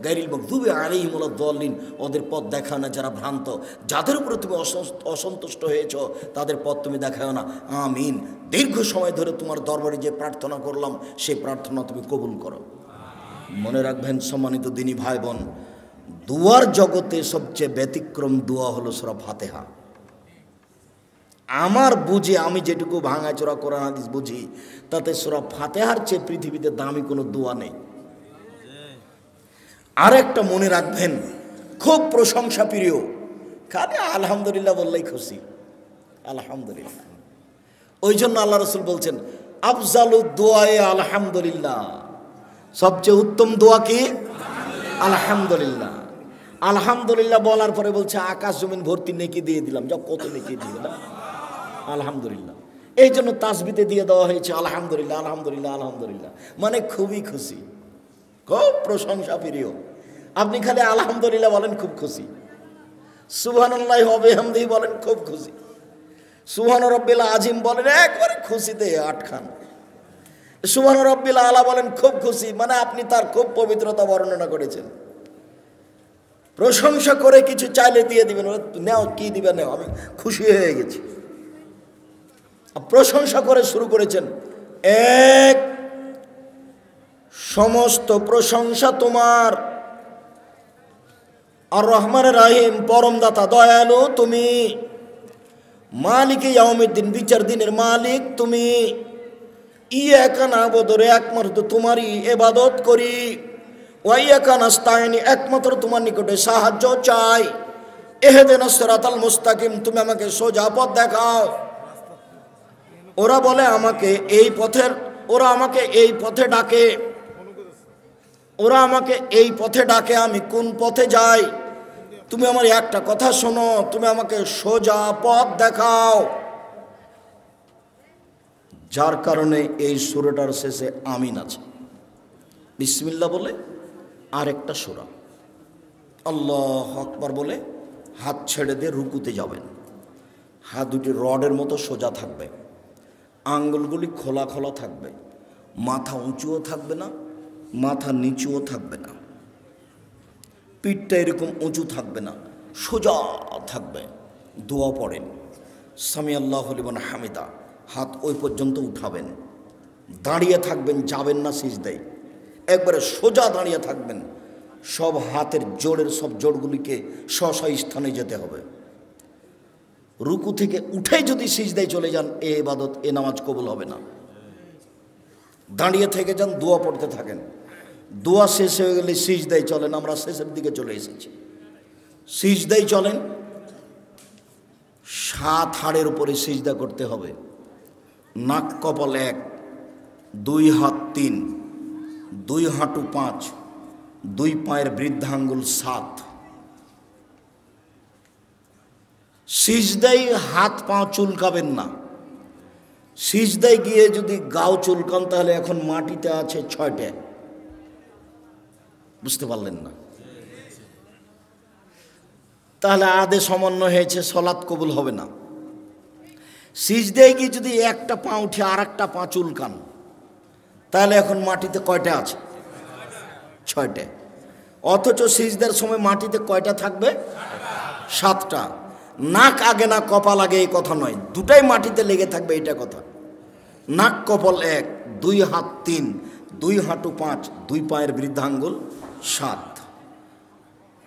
গায়রিল মাগদুবি আলাইহিম ওয়ালাদ দাল্লিন, ওদের পথ দেখাও না যারা ভ্রান্ত। যাদের উপরে তুমি অসন্তুষ্ট হয়েছ তাদের পথ তুমি দেখাও না। আমিন। দীর্ঘ সময় ধরে তোমার দরবারে যে প্রার্থনা করলাম সেই প্রার্থনা তুমি কবুল করো। মনে রাখবেন সম্মানিত দিনী ভাই বোন, দুয়ার জগতে সবচেয়ে ব্যতিক্রম দোয়া হলো সূরা ফাতিহা। আমার বুঝে আমি যেটুকু ভাঙাচোরা কোরআন হাদিস বুঝি, তাতে সূরা ফাতিহার চেয়ে পৃথিবীতে দামি কোনো দোয়া নেই। আর একটা মনে রাখবেন, খুব প্রশংসা প্রিয়, খালি আলহামদুলিল্লাহ বললেই খুশি, আলহামদুলিল্লাহ। ওই জন্য আল্লাহ রসুল বলছেন, আফজালু দোয়ায়ে আলহামদুলিল্লাহ, সবচেয়ে উত্তম দোয়া কি? আলহামদুলিল্লাহ। আলহামদুলিল্লাহ বলার পরে বলছে, আকাশ জমিন ভর্তি নেকি দিয়ে দিলাম, যা কত নেকি দিয়ে দিলাম, আলহামদুলিল্লাহ। এই জন্য তাসবিতে দিয়ে দেওয়া হয়েছে আলহামদুলিল্লাহ, আলহামদুলিল্লাহ, আলহামদুলিল্লাহ, মানে খুবই খুশি, খুব প্রশংসা প্রিয়। আপনি খালি আলহামদুলিল্লাহ বলেন, খুব খুশি। সুবহানাল্লাহি ওয়া বিহামদিহি বলেন, খুব খুশি। সুবহান রাব্বিল আযীম বলেন, একবারে খুশিতে আটখান। সুবহান রাব্বিল আলা বলেন, খুব খুশি, মানে আপনি তার খুব পবিত্রতা বর্ণনা করেছেন। প্রশংসা করে কিছু চাইলে দিয়ে দিবেন, নেও, কি দিবেন নেও, আমি খুশি হয়ে গেছি। প্রশংসা করে শুরু করেছেন, এক, সমস্ত প্রশংসা তোমার, আর রহমানের রাহিম, পরম দাতা দয়ালু তুমি, মালিক ইয়াউমিদ্দিন, বিচার দিনের মালিক তুমি, ইয়াকা না'বুদু, একমাত্র তোমারই ইবাদত করি, ওয়া ইয়াকা নাস্তাইন, একমাত্র তোমার নিকটে সাহায্য চাই, ইহদিনাস সিরাতাল মুস্তাকিম, তুমি আমাকে সোজা পথ দেখাও। ওরা বলে আমাকে এই পথের, ওরা আমাকে এই পথে ডাকে, ওরা আমাকে এই পথে ডাকে, আমি কোন পথে যাই? তুমি আমার একটা কথা শোনো, তুমি আমাকে সোজা পথ দেখাও। যার কারণে এই সূরাটার শেষে আমিন আছে, বিসমিল্লাহ বলে আরেকটা সূরা, আল্লাহু আকবার বলে হাত ছেড়ে দিয়ে রুকুতে যাবেন। হাত দুটি রডের মতো সোজা থাকবে, আঙ্গুলগুলি খোলা খোলা থাকবে, মাথা উঁচুও থাকবে না, মাথা নিচুও থাকবে না, পিঠটা এরকম উঁচু থাকবে না, সোজা থাকবে। দোয়া পড়েন, সামি আল্লাহু লিমান হামিদা, হাত ওই পর্যন্ত উঠাবেন, দাঁড়িয়ে থাকবেন, যাবেন না সিজদায়, একবারে সোজা দাঁড়িয়ে থাকবেন। সব হাতের জোড়ের সব জোড়গুলিকে স্ব স্থানে যেতে হবে। রুকু থেকে উঠে যদি সিজদায় চলে যান, এ ইবাদত, এ নামাজ কবুল হবে না। দাঁড়িয়ে থেকে যান, দোয়া পড়তে থাকেন, দোয়া শেষ হয়ে গেলে সিজদায় চলেন। আমরা শেষের দিকে চলে এসেছি, সিজদায় চলেন। 7 হাড়ের উপরে সিজদা করতে হবে, নাক কপাল 1, 2 হাত 3, 2 হাঁটু 5, 2 পায়ের বৃদ্ধাঙ্গুল 7। সিজদায় হাত পা চুলকাবেন না। সিজদায় গিয়ে যদি গাও চুলকান, তাহলে এখন মাটিতে আছে 6টে, বুঝতে পারলেন না? তাহলে আদে সমন্বয় হয়েছে, সলাৎ কবুল হবে না। সিজদায় গিয়ে যদি একটা পা উঠে আর একটা পা চুলকান, তাহলে এখন মাটিতে কয়টা আছে? 6টে। অথচ সিজদার সময় মাটিতে কয়টা থাকবে? 7টা। নাক আগে না কপাল আগে, এই কথা নয়, দুটাই মাটিতে লেগে থাকবে, এটা কথা। নাক কপাল 1, 2 হাত 3, 2 হাঁটু 5, 2 পায়ের বৃদ্ধাঙ্গুল 7।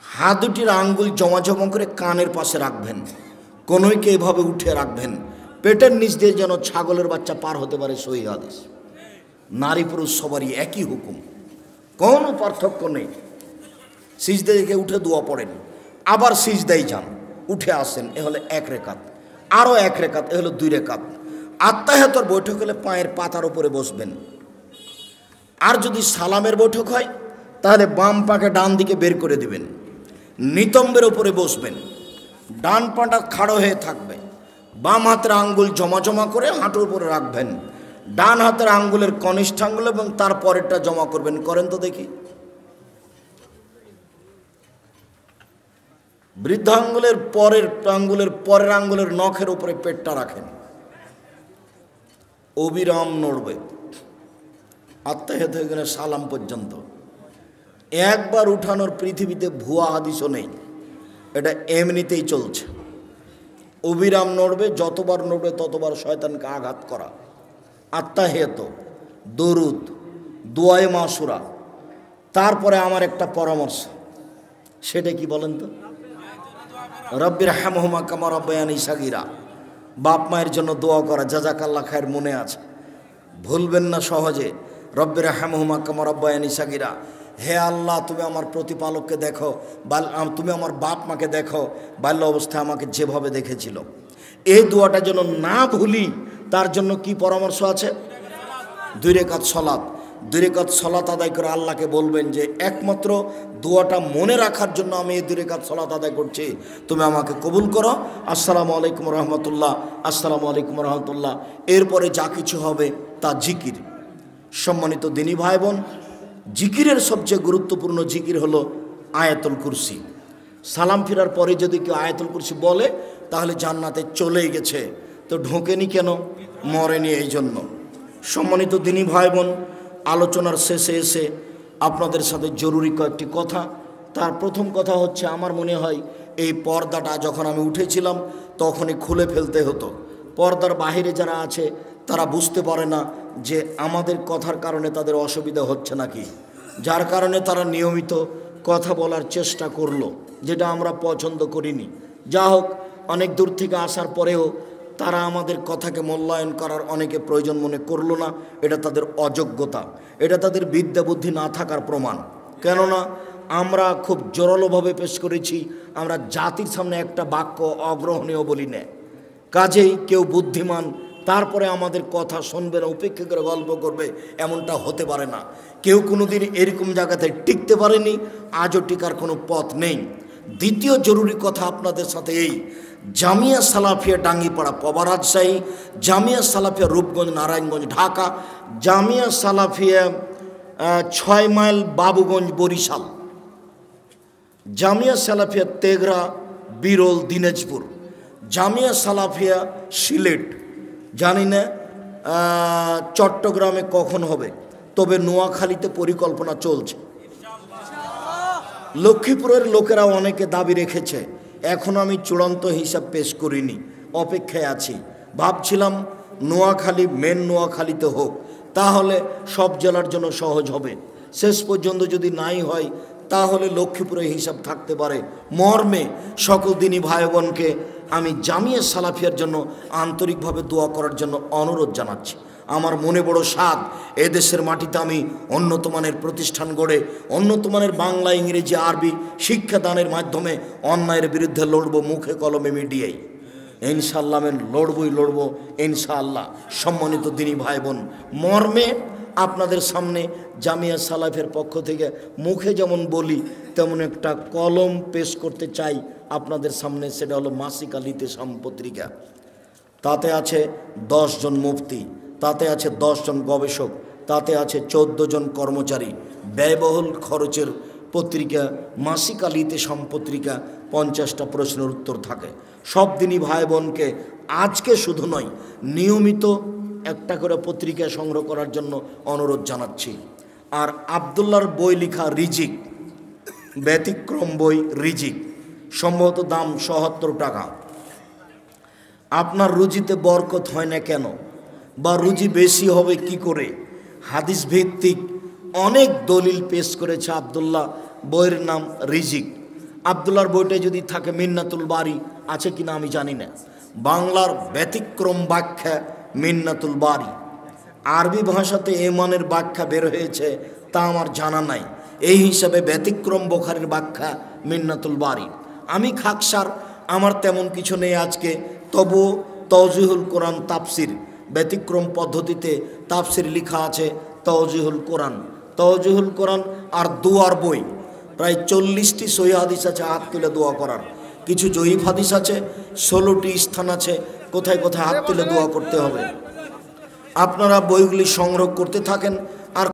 হাত দুটির আঙ্গুল জমা জমা করে কানের পাশে রাখবেন, কনুইকে এভাবে উঠে রাখবেন, পেটের নিচ দিয়ে যেন ছাগলের বাচ্চা পার হতে পারে, সহিহ হাদিস। নারী পুরুষ সবারই একই হুকুম, কোনো পার্থক্য নেই। সিজদা থেকে উঠে দোয়া পড়েন, আবার সিজদায় যান, উঠে আসেন, এ হলো 1 রেকাত, আরও 1 রেকাত, এ হলো 2 রেকাত। আত্তাহিয়াতুর বৈঠক হলে পায়ের পাতার উপরে বসবেন। আর যদি সালামের বৈঠক হয়, তাহলে বাম পাকে ডান দিকে বের করে দিবেন, নিতম্বের উপরে বসবেন, ডান পাটা খাড়ো হয়ে থাকবে, বাম হাতের আঙ্গুল জমা জমা করে হাঁটুর উপরে রাখবেন, ডান হাতের আঙ্গুলের কনিষ্ঠ আঙ্গুল এবং তার পরেরটা জমা করবেন। করেন তো দেখি। বৃদ্ধাঙ্গুলের পরের আঙ্গুলের নখের উপরে পেটটা রাখেন, অবিরাম নড়বে, আত্মাহিয়াত হয়ে গেলে সালাম পর্যন্ত। একবার উঠানোর পৃথিবীতে ভুয়া হাদিসও নেই, এটা এমনিতেই চলছে। অবিরাম নড়বে, যতবার নড়বে ততবার শয়তানকে আঘাত করা। আত্তাহিয়াত, দরুদ, দোয়ায়ে মাসুরা, তারপরে আমার একটা পরামর্শ, সেটা কি বলেন তো? রব্বির হামহুমা কামা রব্বায়ানি সাগীরা, বাপ মায়ের জন্য দোয়া করা, জাযাকাল্লাহ খায়ের মনে আছে, ভুলবেন না সহজে। রব্বির হামহুমা কামা রব্বায়ানি সাগীরা, হে আল্লাহ তুমি আমার প্রতিপালককে দেখো, তুমি আমার বাপ মাকে দেখো বাল্য অবস্থায় আমাকে যেভাবে দেখেছিল। এই দোয়াটা যেন না ভুলি, তার জন্য কি পরামর্শ আছে? 2 রাকাত সলাত, 2 রাকাত সলাত আদায় করে আল্লাহকে বলবেন যে একমাত্র দোয়াটা মনে রাখার জন্য আমি এই 2 রাকাত সলাত আদায় করছি, তুমি আমাকে কবুল করো। আসসালামু আলাইকুম রহমতুল্লাহ, আসসালামু আলাইকুম রহমতুল্লাহ। এরপরে যা কিছু হবে তা জিকির। সম্মানিত দিনী ভাই বোন, জিকিরের সবচেয়ে গুরুত্বপূর্ণ জিকির হলো আয়াতুল কুরসি। সালাম ফিরার পরে যদি কেউ আয়াতুল কুরসি বলে তাহলে জান্নাতে চলেই গেছে, তো ঢোকেনি কেন? মরেনি এই জন্য। সম্মানিত দিনী ভাই বোন, আলোচনার শেষে এসে আপনাদের সাথে জরুরি কয়েকটি কথা। তার প্রথম কথা হচ্ছে, আমার মনে হয় এই পর্দাটা যখন আমি উঠেছিলাম তখনই খুলে ফেলতে হতো। পর্দার বাহিরে যারা আছে তারা বুঝতে পারে না যে আমাদের কথার কারণে তাদের অসুবিধা হচ্ছে নাকি, যার কারণে তারা নিয়মিত কথা বলার চেষ্টা করলো, যেটা আমরা পছন্দ করিনি। যা হোক, অনেক দূর থেকে আসার পরেও তারা আমাদের কথাকে মূল্যায়ন করার অনেকে প্রয়োজন মনে করলো না। এটা তাদের অযোগ্যতা, এটা তাদের বিদ্যা বুদ্ধি না থাকার প্রমাণ। কেননা আমরা খুব জোরালোভাবে পেশ করেছি, আমরা জাতির সামনে একটা বাক্য অগ্রহণীয় বলি না। কাজেই কেউ বুদ্ধিমান তারপরে আমাদের কথা শুনবে না, উপেক্ষা করে গল্প করবে, এমনটা হতে পারে না। কেউ কোনোদিন এরকম জায়গাতে টিকতে পারেনি, আজও টিকার কোনো পথ নেই। দ্বিতীয় জরুরি কথা আপনাদের সাথে এই, জামিয়া সালাফিয়া ডাঙ্গিপাড়া পবা রাজশাহী, জামিয়া সালাফিয়া রূপগঞ্জ নারায়ণগঞ্জ ঢাকা, জামিয়া সালাফিয়া 6 মাইল বাবুগঞ্জ বরিশাল, জামিয়া সালাফিয়া তেঘরা বিরল দিনাজপুর, জামিয়া সালাফিয়া সিলেট, জানি না চট্টগ্রামে কখন হবে, তবে নোয়াখালীতে পরিকল্পনা চলছে। লক্ষ্মীপুরের লোকেরা অনেকে দাবি রেখেছে, এখন আমি চূড়ান্ত হিসাব পেশ করিনি, অপেক্ষায় আছি। ভাবছিলাম নোয়াখালী মেন নোয়াখালীতে হোক, তাহলে সব জেলার জন্য সহজ হবে। শেষ পর্যন্ত যদি নাই হয় তাহলে লক্ষ্মীপুরে হিসাব থাকতে পারে। মর্মে সকল দিনী ভাই বোনকে আমি জামিয়া সালাফিয়ার জন্য আন্তরিকভাবে দোয়া করার জন্য অনুরোধ জানাচ্ছি। আমার মনে বড় স্বাদ, এদেশের মাটিতে আমি উন্নত মানের প্রতিষ্ঠান গড়ে উন্নত মানের বাংলা ইংরেজি আরবি শিক্ষাদানের মাধ্যমে অন্যায়ের বিরুদ্ধে লড়ব, মুখে কলমে মিডিয়ায় ইনশাআল্লাহ আমি লড়বই ইনশাআল্লাহ। সম্মানিত দিনী ভাই বোন, মর্মে আপনাদের সামনে জামিয়া সালাফের পক্ষ থেকে মুখে যেমন বলি তেমন একটা কলম পেশ করতে চাই আপনাদের সামনে। সেটা হলো মাসিক আল ইতিসাম পত্রিকা। তাতে আছে 10 জন মুফতি, তাতে আছে 10 জন গবেষক, তাতে আছে 14 জন কর্মচারী। ব্যয়বহুল খরচের পত্রিকা মাসিক আল ইতিসাম পত্রিকা। 50টা প্রশ্নের উত্তর থাকে। সব দিনই ভাই বোনকে আজকে শুধু নয়, নিয়মিত একটা করে পত্রিকা সংগ্রহ করার জন্য অনুরোধ জানাচ্ছি। আর আবদুল্লাহর বই লেখা রিজিক, ব্যতিক্রম বই রিজিক, সম্ভবত দাম ৭৭ টাকা। আপনার রুজিতে বরকত হয় না কেন, বা রুজি বেশি হবে কি করে? হাদিস ভিত্তিক অনেক দলিল পেশ করেছে আবদুল্লাহ, বইয়ের নাম রিজিক। আবদুল্লাহর বইটা যদি থাকে মিন্নাতুল বারি আছে কিনা আমি জানি না। বাংলার ব্যতিক্রম ব্যাখ্যা মিন্নাতুল বারি, আরবি ভাষাতে এমানের ব্যাখ্যা বের হয়েছে তা আমার জানা নাই। এই হিসাবে ব্যতিক্রম বুখারীর ব্যাখ্যা মিন্নাতুল বারি। আমি খাকসার, আমার তেমন কিছু নেই আজকে, তবু তাওজিহুল কোরআন তাফসির, ব্যতিক্রম পদ্ধতিতে তাফসির লেখা আছে তাওজিহুল কোরআন। তাওজিহুল কোরআন আর দোয়ার বই, প্রায় 40টি সহিহ হাদিস আছে হাত তুলে দোয়া করার, কিছু জয়ীফ হাদিস আছে, 16টি স্থান আছে কোথায় কোথায় হাত তুলে দোয়া করতে হবে। আপনারা বইগুলি সংগ্রহ করতে থাকেন,